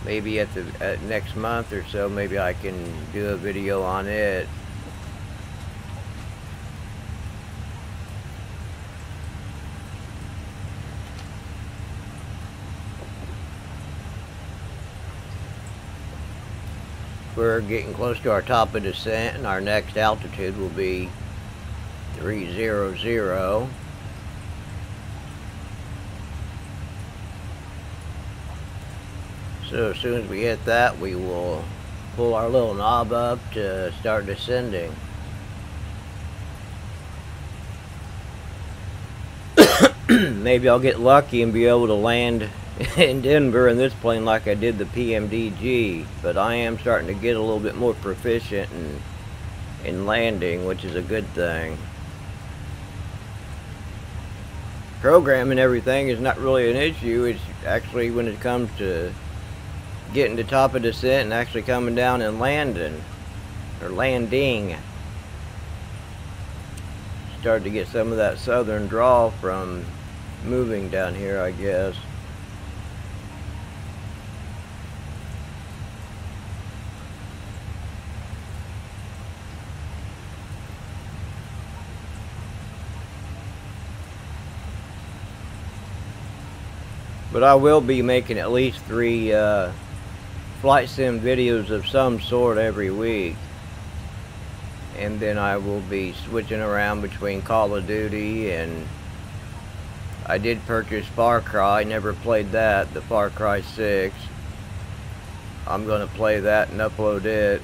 maybe at next month or so, maybe I can do a video on it. We're getting close to our top of descent, and our next altitude will be 300. So as soon as we hit that, we will pull our little knob up to start descending. Maybe I'll get lucky and be able to land in Denver in this plane like I did the PMDG, but I am starting to get a little bit more proficient in landing, which is a good thing. Programming everything is not really an issue. It's actually when it comes to getting to top of descent and actually coming down and landing. Started to get some of that southern drawl from moving down here, I guess. But I will be making at least 3 flight sim videos of some sort every week. And then I will be switching around between Call of Duty, and I did purchase Far Cry. Never played that, the Far Cry 6. I'm going to play that and upload it.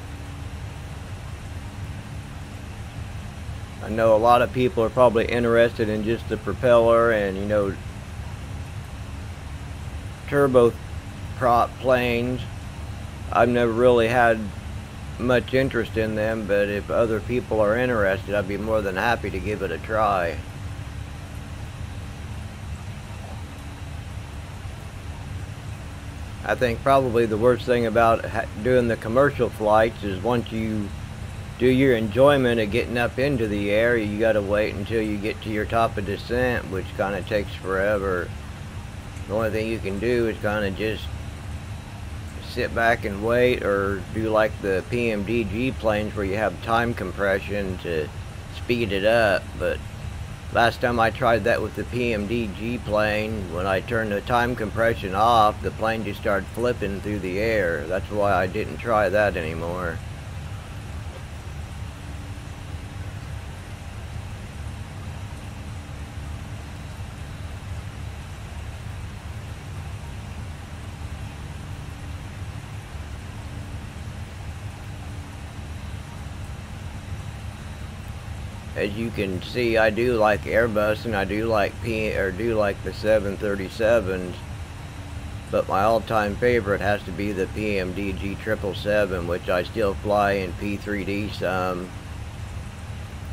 I know a lot of people are probably interested in just the propeller and, you know, turboprop planes. I've never really had much interest in them, but if other people are interested, I'd be more than happy to give it a try. I think probably the worst thing about doing the commercial flights is once you do your enjoyment of getting up into the air, you gotta wait until you get to your top of descent, which kind of takes forever. The only thing you can do is kind of just sit back and wait, or do like the PMDG planes where you have time compression to speed it up. But last time I tried that with the PMDG plane, when I turned the time compression off, the plane just started flipping through the air. That's why I didn't try that anymore. As you can see, I do like Airbus, and I do like the 737s, but my all-time favorite has to be the PMDG 777, which I still fly in P3D some.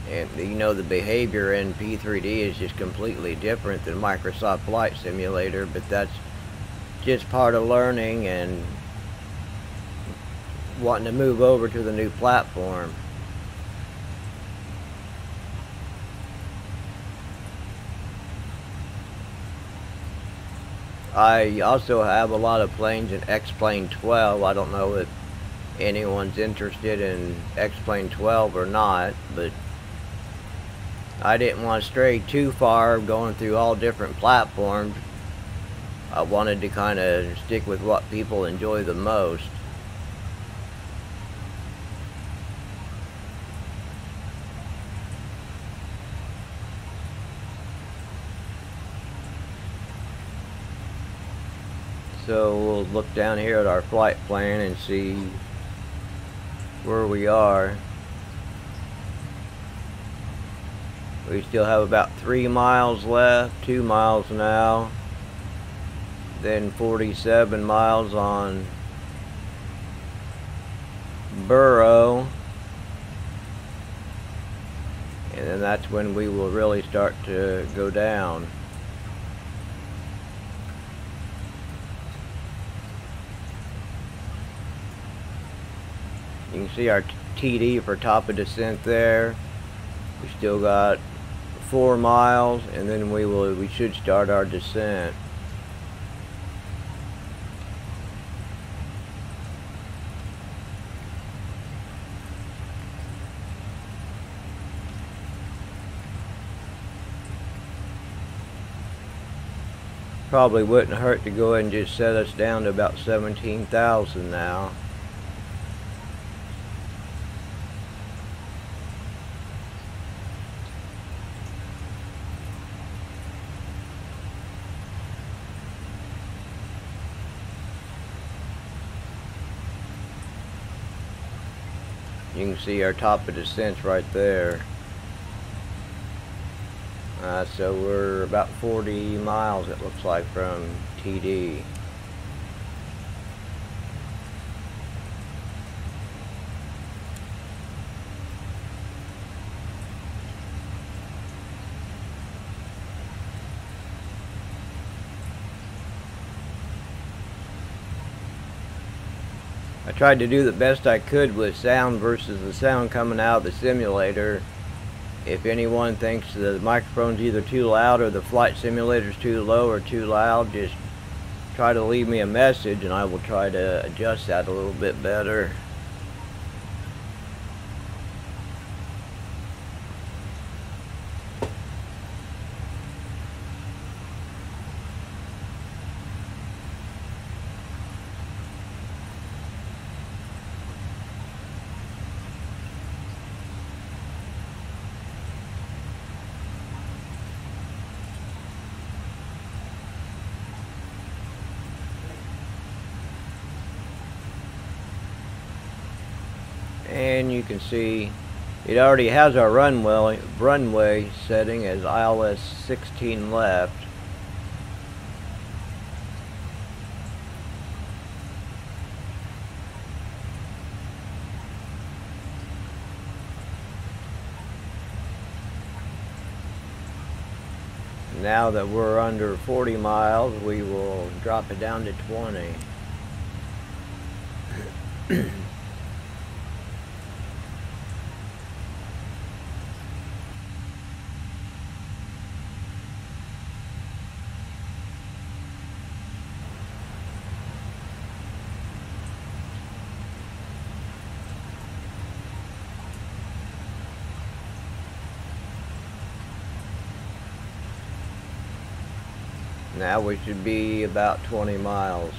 And you know, the behavior in P3D is just completely different than Microsoft Flight Simulator, but that's just part of learning and wanting to move over to the new platform. I also have a lot of planes in X-Plane 12. I don't know if anyone's interested in X-Plane 12 or not, but I didn't want to stray too far going through all different platforms. I wanted to kind of stick with what people enjoy the most. So we'll look down here at our flight plan and see where we are. We still have about 3 miles left, 2 miles now, then 47 miles on Burrow, and then that's when we will really start to go down. You can see our TD for top of descent there. We still got 4 miles, and then we should start our descent. Probably wouldn't hurt to go ahead and just set us down to about 17,000 now. You can see our top of descent's right there. So we're about 40 miles, it looks like, from TD. I tried to do the best I could with sound versus the sound coming out of the simulator. If anyone thinks the microphone's either too loud or the flight simulator's too low or too loud, just try to leave me a message and I will try to adjust that a little bit better. And you can see it already has our runway setting as ILS 16 left. Now that we're under 40 miles, we will drop it down to 20. Now we should be about 20 miles.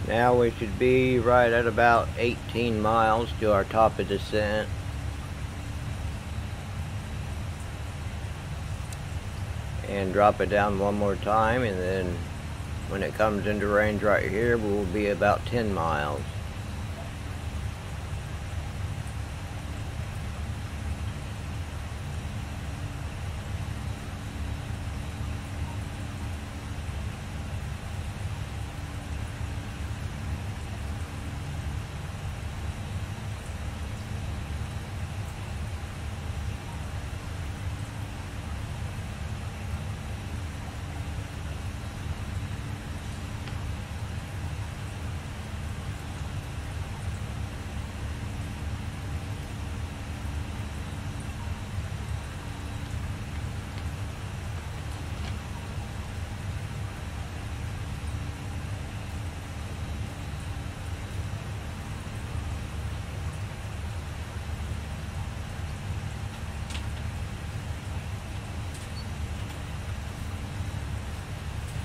Now we should be right at about 18 miles to our top of descent. And drop it down one more time, and then when it comes into range right here, we'll be about 10 miles.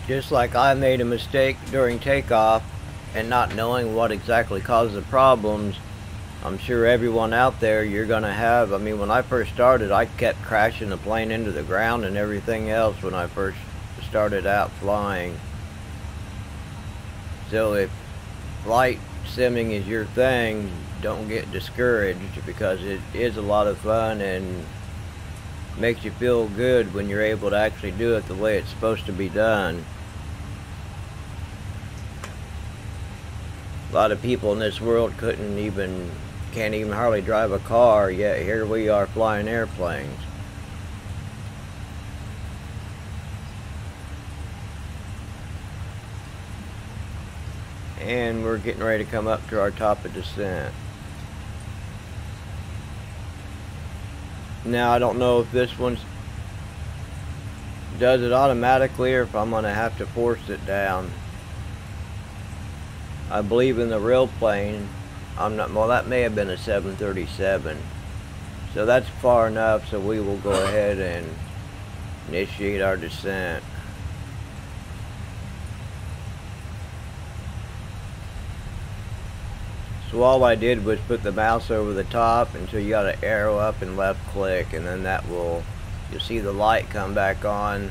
Just like I made a mistake during takeoff and not knowing what exactly caused the problems, I'm sure everyone out there you're gonna have. I mean, when I first started, I kept crashing the plane into the ground and everything else when I first started out flying. So if flight simming is your thing, don't get discouraged, because it is a lot of fun and makes you feel good when you're able to actually do it the way it's supposed to be done. A lot of people in this world can't even hardly drive a car, yet here we are flying airplanes. And we're getting ready to come up to our top of descent. Now I don't know if this one does it automatically or if I'm gonna have to force it down. I believe in the real plane, well, that may have been a 737. So that's far enough, so we will go ahead and initiate our descent. So all I did was put the mouse over the top until you got an arrow up and left click, and then you'll see the light come back on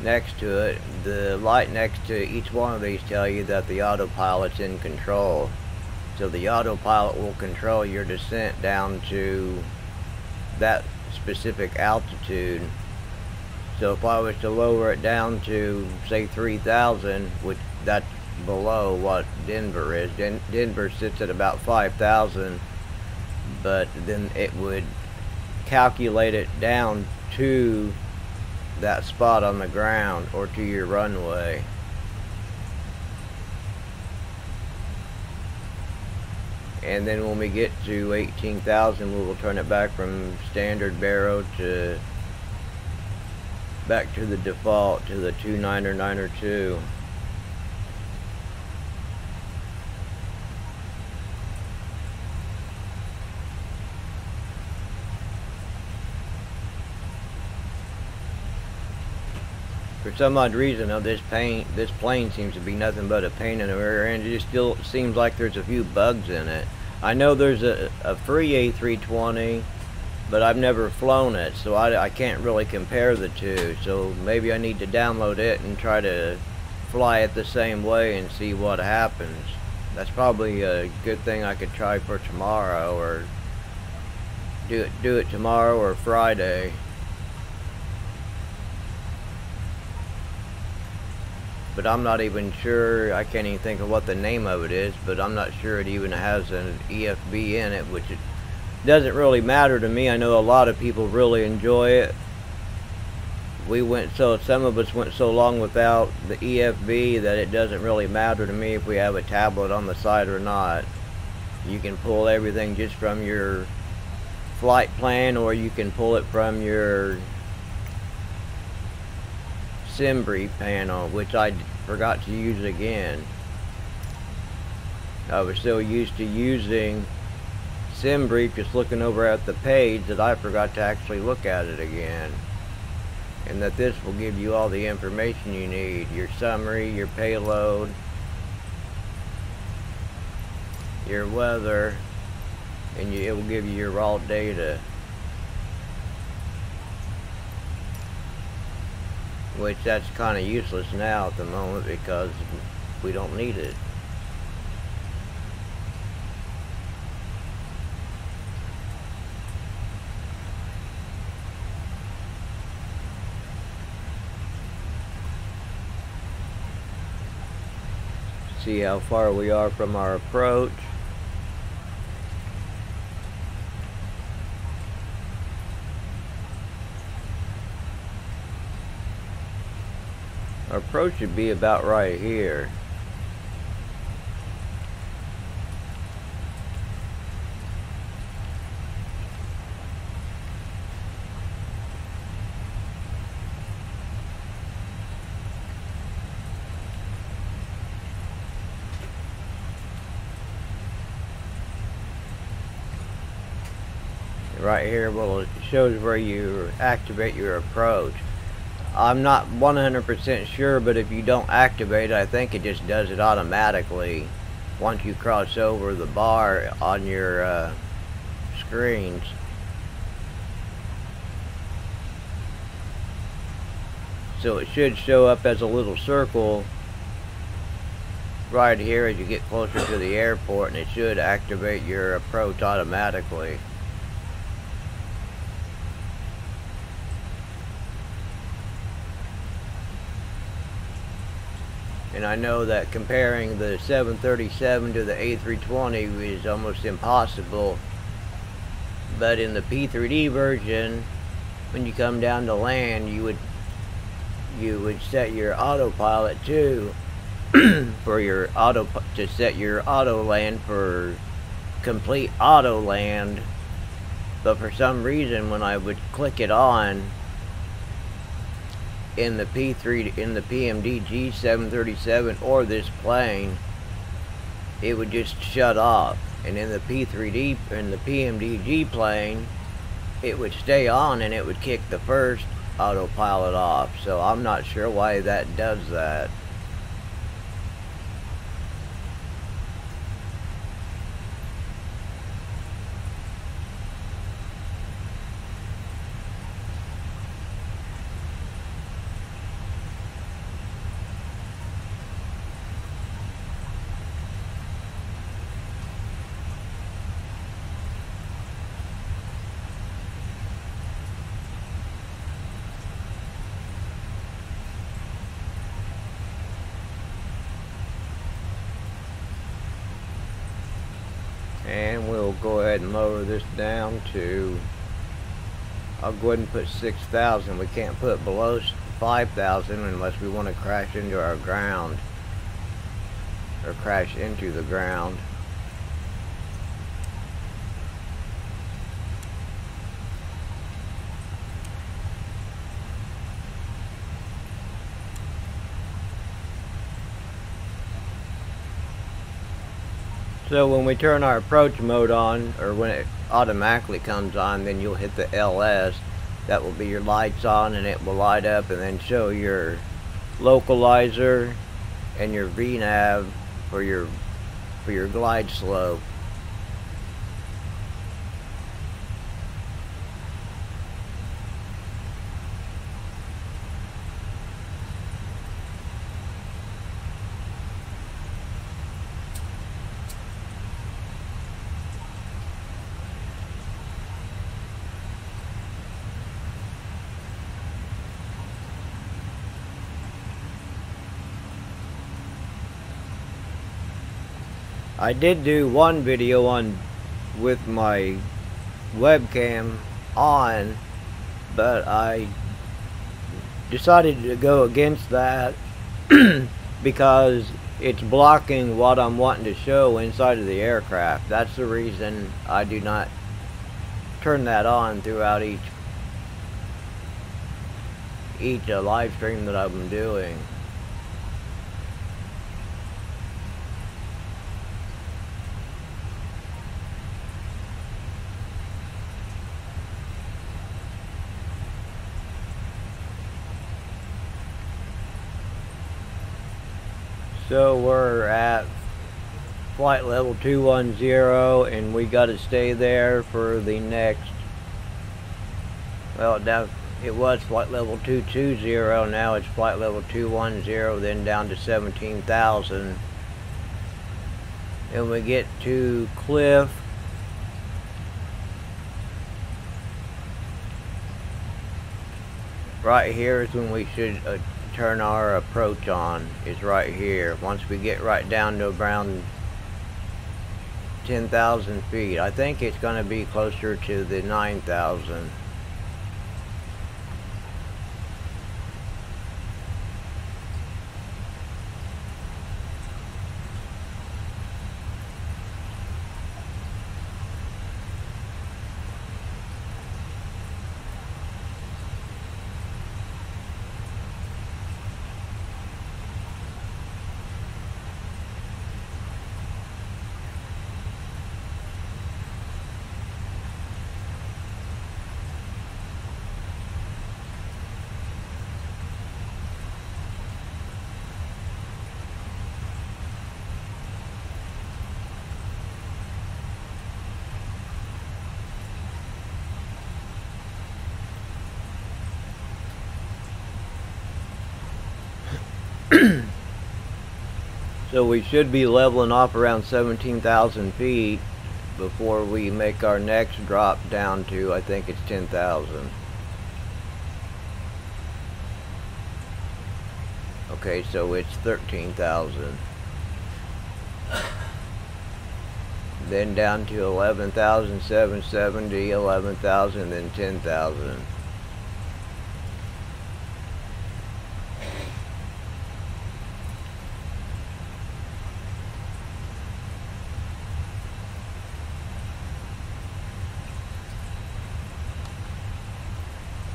next to it. The light next to each one of these tell you that the autopilot's in control. So the autopilot will control your descent down to that specific altitude. So if I was to lower it down to, say, 3,000, which that's below what Denver is. Denver sits at about 5,000, but then it would calculate it down to that spot on the ground or to your runway. And then when we get to 18,000, we will turn it back from standard baro to back to the default, to the 29 or 9 or 2. For some odd reason, this plane seems to be nothing but a pain in the rear end. It just still seems like there's a few bugs in it. I know there's a free A320 but I've never flown it, so I can't really compare the two. So maybe I need to download it and try to fly it the same way and see what happens. That's probably a good thing I could try for tomorrow, or do it tomorrow or Friday. But I'm not even sure, I can't even think of what the name of it is, but I'm not sure it even has an EFB in it, which it doesn't really matter to me. I know a lot of people really enjoy it. Some of us went so long without the EFB that it doesn't really matter to me if we have a tablet on the side or not. You can pull everything just from your flight plan, or you can pull it from your SimBrief panel, which I forgot to use again. I was so used to using SimBrief, just looking over at the page, that I forgot to actually look at it again. And that this will give you all the information you need, your summary, your payload, your weather, and it will give you your raw data. Which that's kind of useless now at the moment because we don't need it. See how far we are from our approach. Our approach should be about right here. Right here, well, it shows where you activate your approach. I'm not 100% sure, but if you don't activate it, I think it just does it automatically once you cross over the bar on your screens. So it should show up as a little circle right here as you get closer to the airport, and it should activate your approach automatically. And I know that comparing the 737 to the A320 is almost impossible. But in the P3D version, when you come down to land, you would set your autopilot to to set your auto land for complete auto land. But for some reason, when I would click it on in the PMDG 737 or this plane, it would just shut off. And in the P3D and the PMDG plane, it would stay on and it would kick the first autopilot off. So I'm not sure why that does that. And we'll go ahead and lower this down to, I'll go ahead and put 6,000. We can't put below 5,000 unless we want to crash into our ground, or crash into the ground. So when we turn our approach mode on, or when it automatically comes on, then you'll hit the LS. That will be your lights on, and it will light up and then show your localizer and your VNAV for your glide slope. I did do one video on with my webcam on, but I decided to go against that because it's blocking what I'm wanting to show inside of the aircraft. That's the reason I do not turn that on throughout each live stream that I'm doing. So we're at flight level 210 and we got to stay there for the next, well, it was flight level 220, now it's flight level 210, then down to 17,000. And we get to Cliff. Right here is when we should turn our approach on, is right here. Once we get right down to around 10,000 feet. I think it's going to be closer to the 9,000. So we should be leveling off around 17,000 feet before we make our next drop down to, I think it's 10,000. Okay, so it's 13,000. Then down to 11,770, 11,000, then 10,000.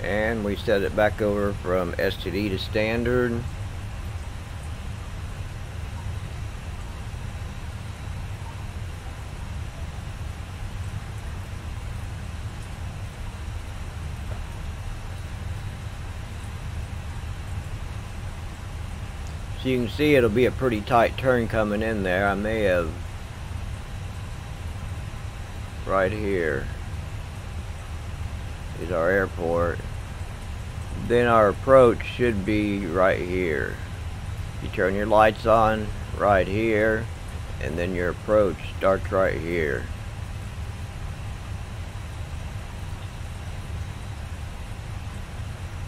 And we set it back over from STD to standard. So you can see it'll be a pretty tight turn coming in there. I may have right here is our airport. Then our approach should be right here. You turn your lights on right here, and then your approach starts right here.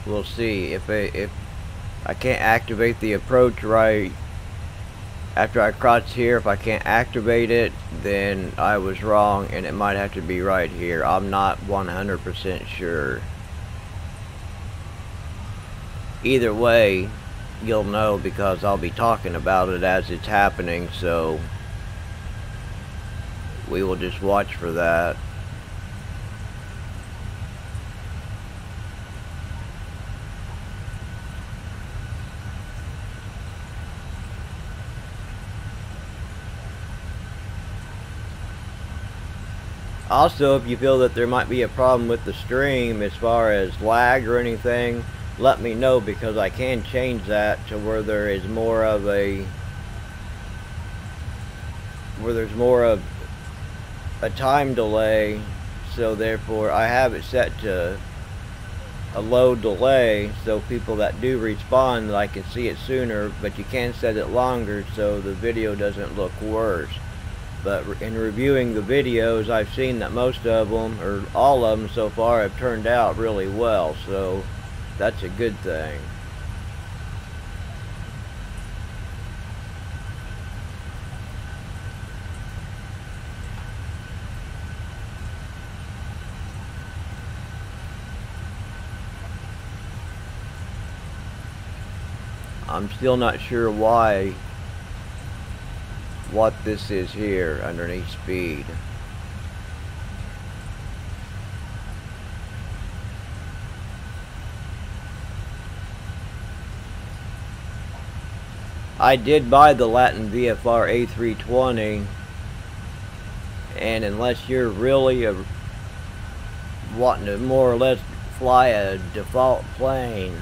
We'll see if I can't activate the approach right after I cross here. If I can't activate it, then I was wrong and it might have to be right here. I'm not 100% sure. Either way, you'll know because I'll be talking about it as it's happening, so we will just watch for that. Also, if you feel that there might be a problem with the stream as far as lag or anything, let me know, because I can change that to where there is more of a time delay. So therefore I have it set to a low delay, so people that do respawn, I can see it sooner, but you can set it longer so the video doesn't look worse. But in reviewing the videos, I've seen that most of them, or all of them so far, have turned out really well, so that's a good thing. I'm still not sure why, what this is here underneath speed. I did buy the Latin VFR A320, and unless you're really wanting to more or less fly a default plane,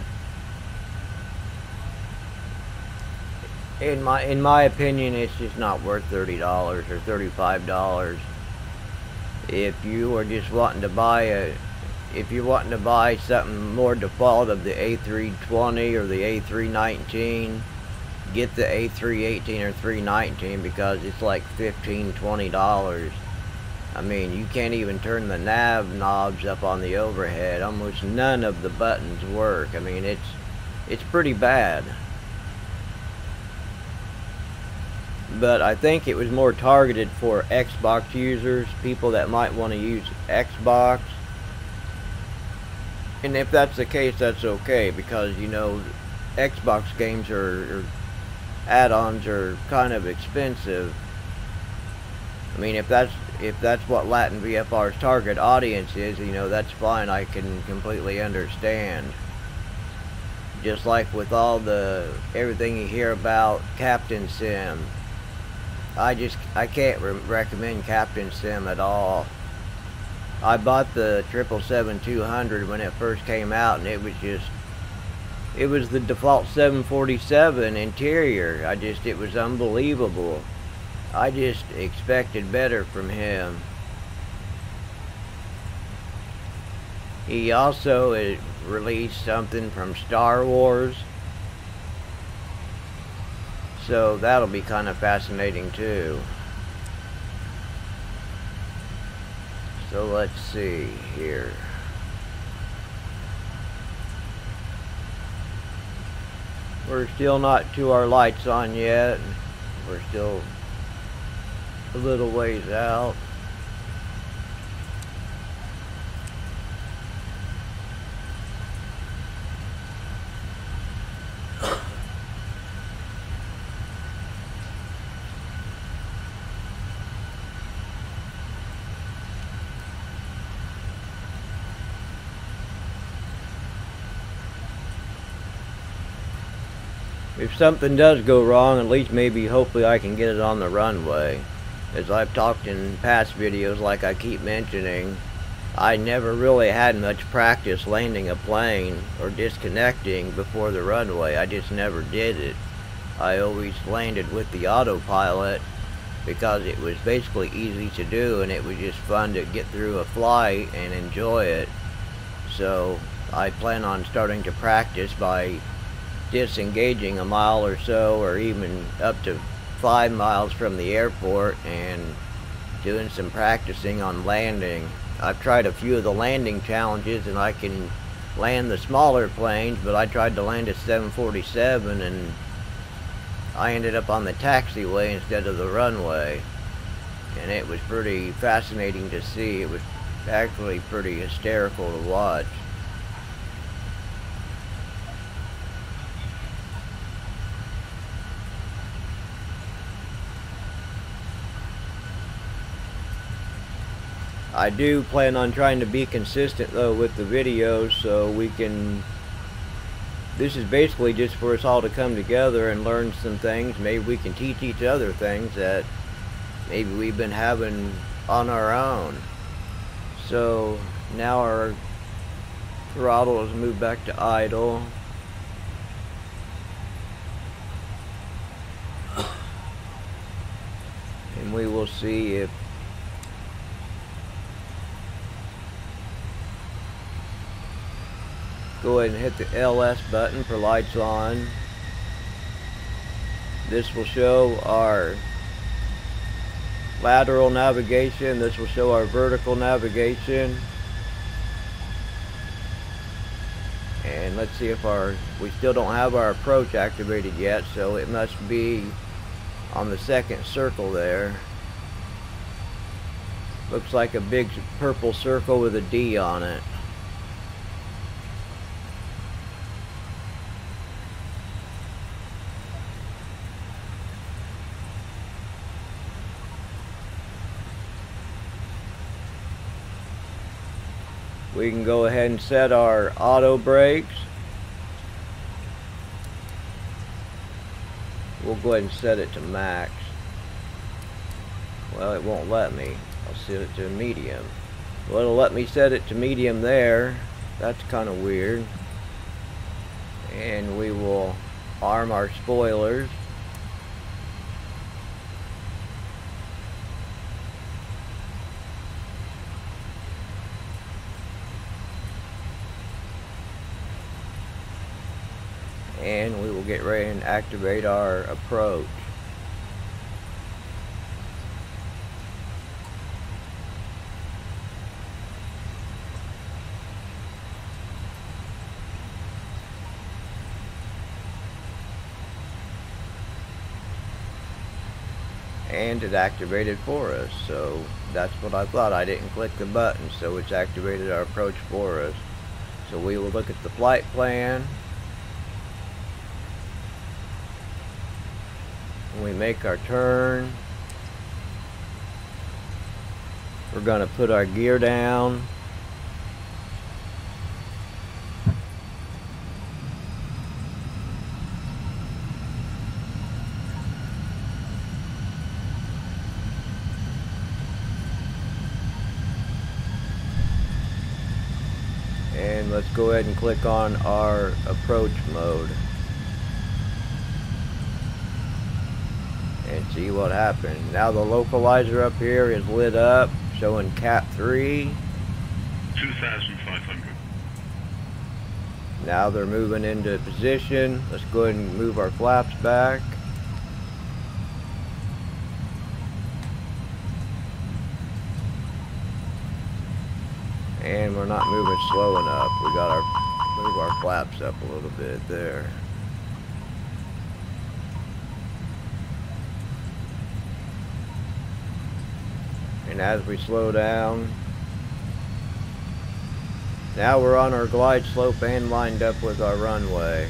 in my opinion, it's just not worth $30 or $35. If you are just wanting to buy something more default of the A320 or the A319, get the A318 or 319 because it's like $15–20. I mean, you can't even turn the nav knobs up on the overhead. Almost none of the buttons work. I mean, it's pretty bad. But I think it was more targeted for Xbox users, people that might want to use Xbox. And if that's the case, that's okay, because, you know, Xbox games or add-ons are kind of expensive. I mean, if that's what Latin VFR's target audience is, you know, that's fine. I can completely understand. Just like with all everything you hear about Captain Sim, I can't recommend Captain Sim at all. I bought the 777-200 when it first came out, and it was the default 747 interior. It was unbelievable. I just expected better from him. He also released something from Star Wars, so that'll be kind of fascinating too. So let's see here. We're still not to our lights on yet. We're still a little ways out. If something does go wrong, at least maybe hopefully I can get it on the runway. As I've talked in past videos, like I keep mentioning, I never really had much practice landing a plane or disconnecting before the runway. I just never did it. I always landed with the autopilot because it was basically easy to do, and it was just fun to get through a flight and enjoy it. So I plan on starting to practice by disengaging a mile or so, or even up to 5 miles from the airport, and doing some practicing on landing. I've tried a few of the landing challenges, and I can land the smaller planes, but I tried to land a 747 and I ended up on the taxiway instead of the runway, and it was pretty fascinating to see. It was actually pretty hysterical to watch. I do plan on trying to be consistent though with the videos, so we can, this is basically just for us all to come together and learn some things. Maybe we can teach each other things that maybe we've been having on our own. So now our throttle has moved back to idle. And we will see if go ahead and hit the LS button for lights on. This will show our lateral navigation. This will show our vertical navigation. And let's see if we still don't have our approach activated yet, so it must be on the second circle there. Looks like a big purple circle with a D on it. We can go ahead and set our auto brakes. We'll go ahead and set it to max. Well, it won't let me. I'll set it to medium. Well, it'll let me set it to medium there. That's kind of weird. And we will arm our spoilers. And we will get ready and activate our approach. And it activated for us, so that's what I thought. I didn't click the button, so it's activated our approach for us. So we will look at the flight plan. When we make our turn, we're going to put our gear down. And let's go ahead and click on our approach mode and see what happened. Now the localizer up here is lit up, showing Cat 3. 2,500. Now they're moving into position. Let's go ahead and move our flaps back. And we're not moving slow enough. We got to move our flaps up a little bit there. And as we slow down, now we're on our glide slope and lined up with our runway.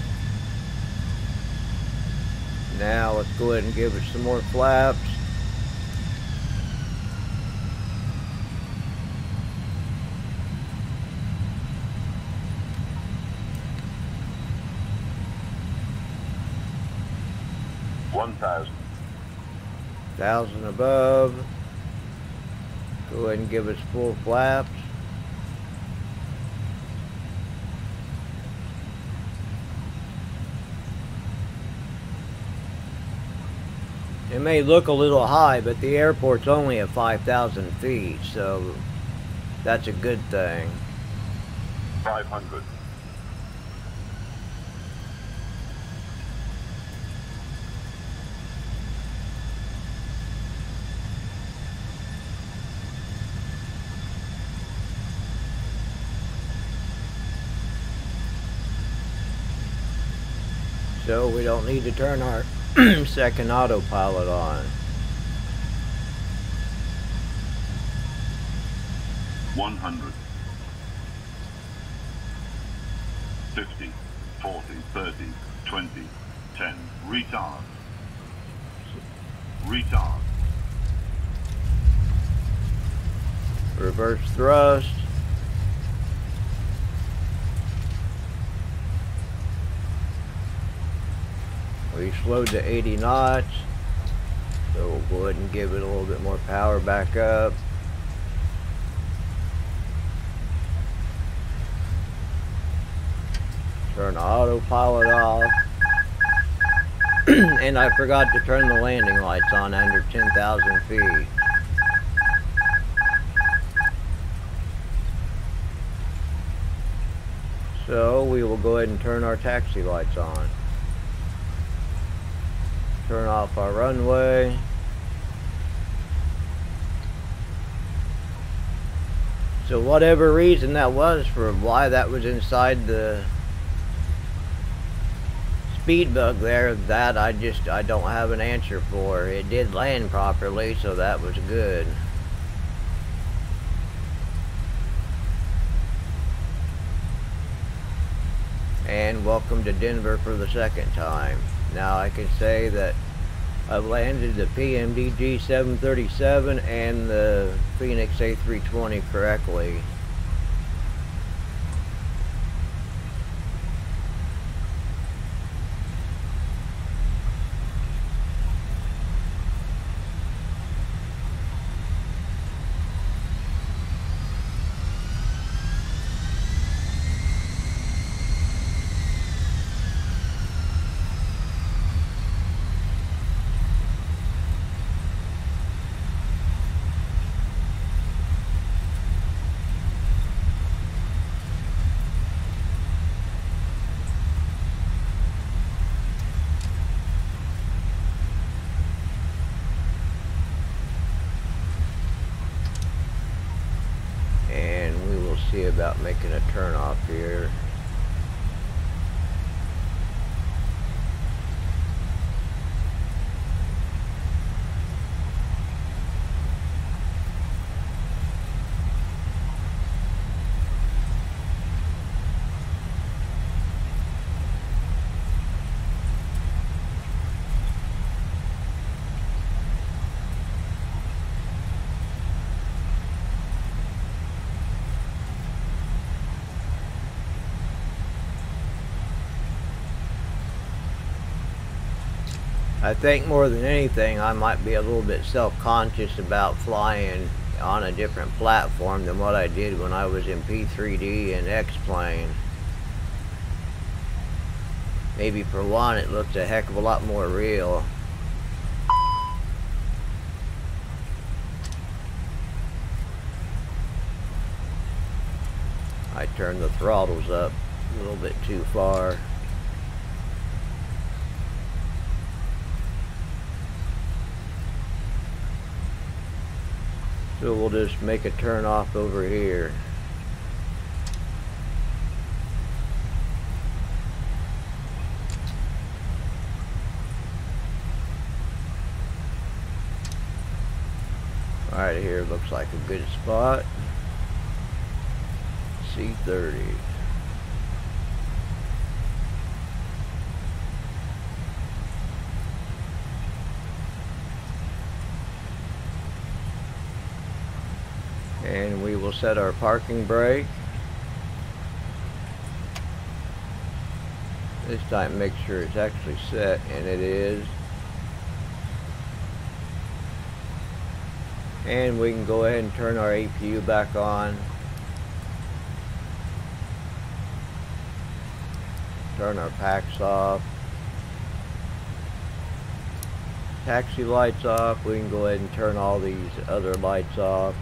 Now let's go ahead and give it some more flaps. Thousand above. Go ahead and give us full flaps. It may look a little high, but the airport's only at 5,000 feet, so that's a good thing. 500. So we don't need to turn our second autopilot on. 100. 50, 40, 30, 20, 10. Retard. Retard. Reverse thrust. We slowed to 80 knots, so we'll go ahead and give it a little bit more power back up. Turn the autopilot off. And I forgot to turn the landing lights on under 10,000 feet. So we will go ahead and turn our taxi lights on. Turn off our runway. So whatever reason that was for why that was inside the speed bug there, that I don't have an answer for. It did land properly, so that was good. And welcome to Denver for the second time. Now I can say that I've landed the PMDG 737 and the Fenix A320 correctly. about making a turn off here. I think more than anything, I might be a little bit self-conscious about flying on a different platform than what I did when I was in P3D and X-Plane. Maybe for one, it looks a heck of a lot more real. I turned the throttles up a little bit too far. So we'll just make a turn off over here. Right here looks like a good spot. C30. And we will set our parking brake. This time make sure it's actually set, and it is. And we can go ahead and turn our APU back on. Turn our packs off. Taxi lights off. We can go ahead and turn all these other lights off.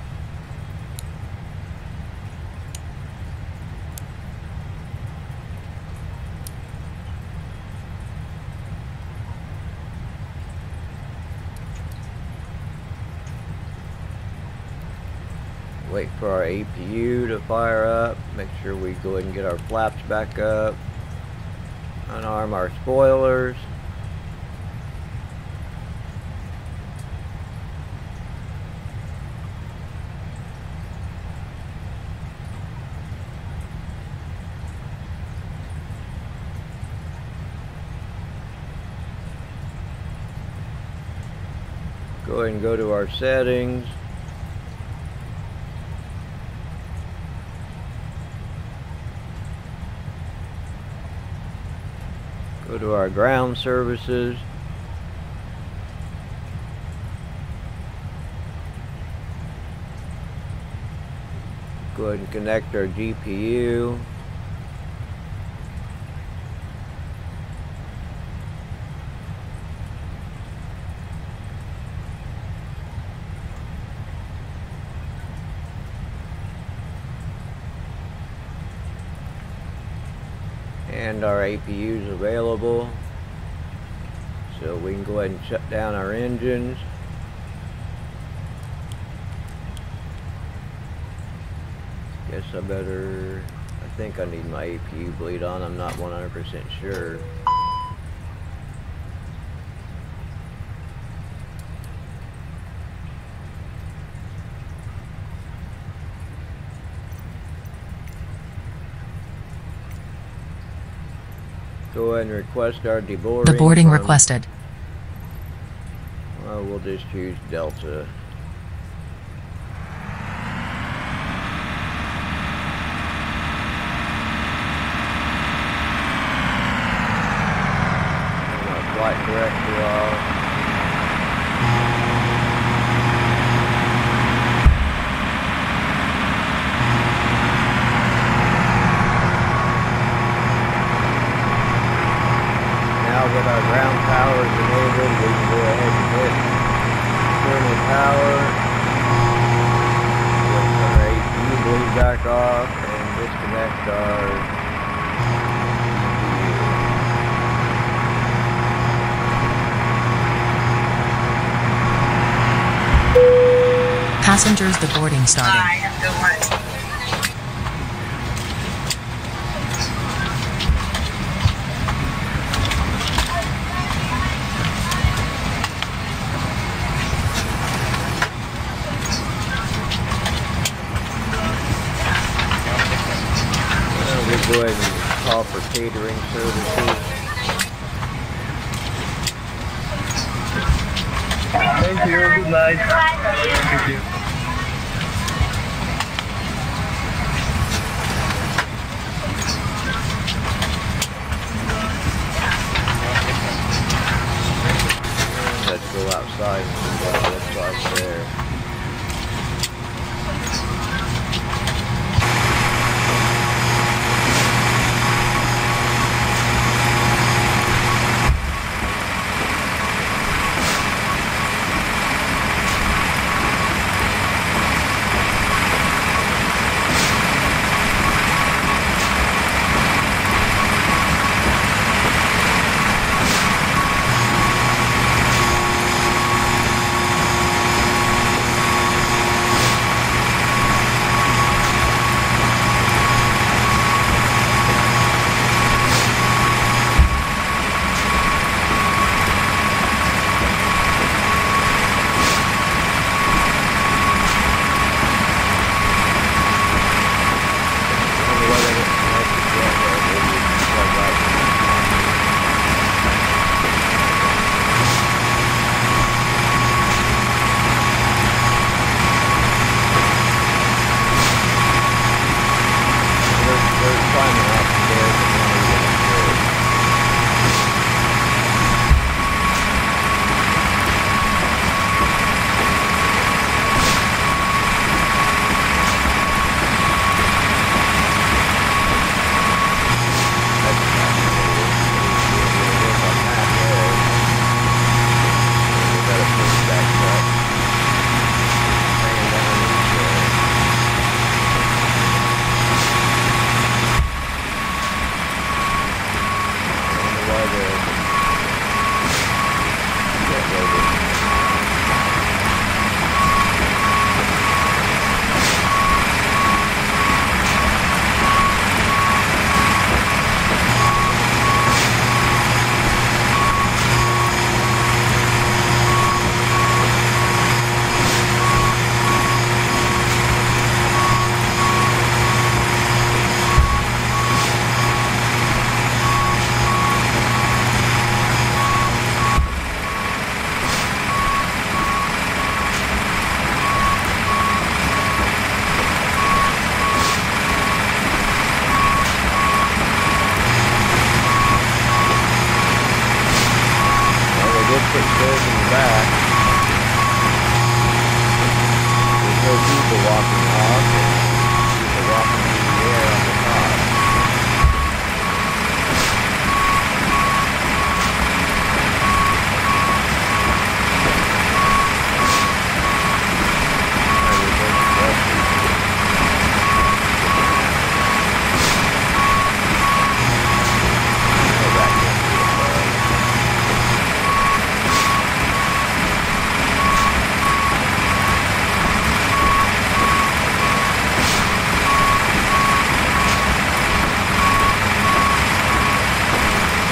Wait for our APU to fire up. Make sure we go ahead and get our flaps back up. Unarm our spoilers. Go ahead and go to our settings. Go to our ground services. Go ahead and connect our GPU. And our APU is available, so we can go ahead and shut down our engines. Guess I think I need my APU bleed on. I'm not 100% sure. Go ahead and request our deboarding. The boarding requested. Well, we'll just choose Delta. Turn our flight director off. Now that our ground power is enabled, we can go ahead and hit external power. Let our APU bleed back off and disconnect our Passengers, the boarding started. catering services. Thank you. Good night. Thank you. Let's go outside and see what it looks like there.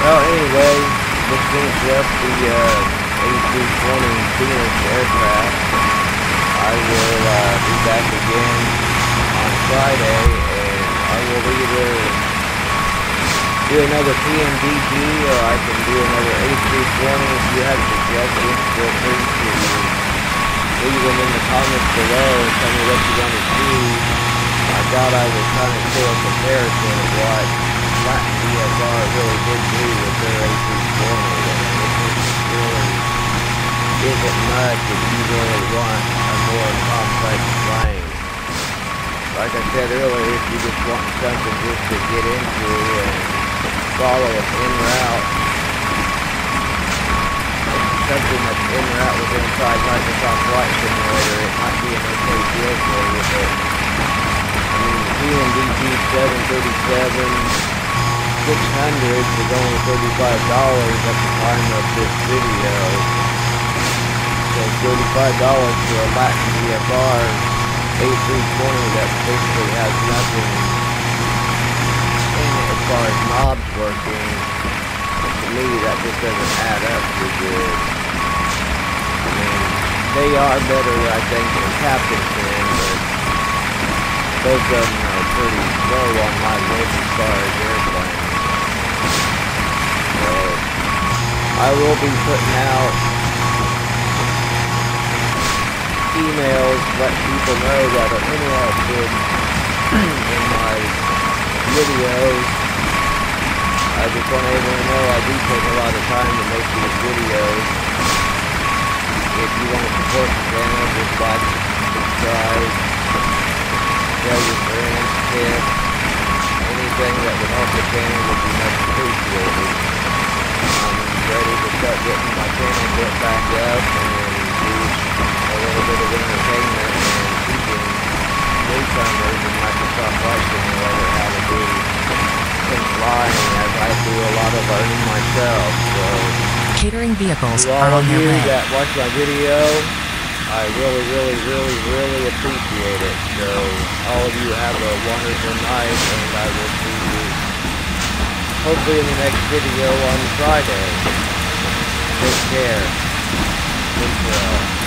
Well, anyway, this finished up the A320 Fenix aircraft. I will be back again on Friday, and I will either do another PMDG or I can do another A320. If you have suggestions, feel free to leave them in the comments below and tell me what you want to see. I thought I was trying to show a comparison of what Latin DSR really did do with their A320, and it really isn't much if you really want a more complex plane. Like I said earlier, if you just want something just to get into and follow an en route, something that's en route with inside Microsoft Flight Simulator, it might be an okay deal for you, but I mean, the PMDG 737 600 was only $35 at the time of this video. So $35 for a Latin DSR A320 that basically has nothing in it as far as knobs working. To me, that just doesn't add up too good. I mean, they are better, I think, than Captainson, but both of them are pretty low on my list as far as airplanes. I will be putting out emails to let people know that are interested in my videos. I just want everyone to know I do take a lot of time to make these videos. If you want to support the channel, just like, subscribe, tell your friends, tips, anything that would help the channel would be much appreciated. I'm ready to start getting my channel built back up and do a little bit of entertainment and teaching newcomers in Microsoft Flight Simulator how to do some flying, as I do a lot of learning myself. So, Catering vehicles to are all on of their you way. that watch my video, I really appreciate it. So, all of you have a wonderful night, and I will see you hopefully in the next video on Friday. Take care. Take care.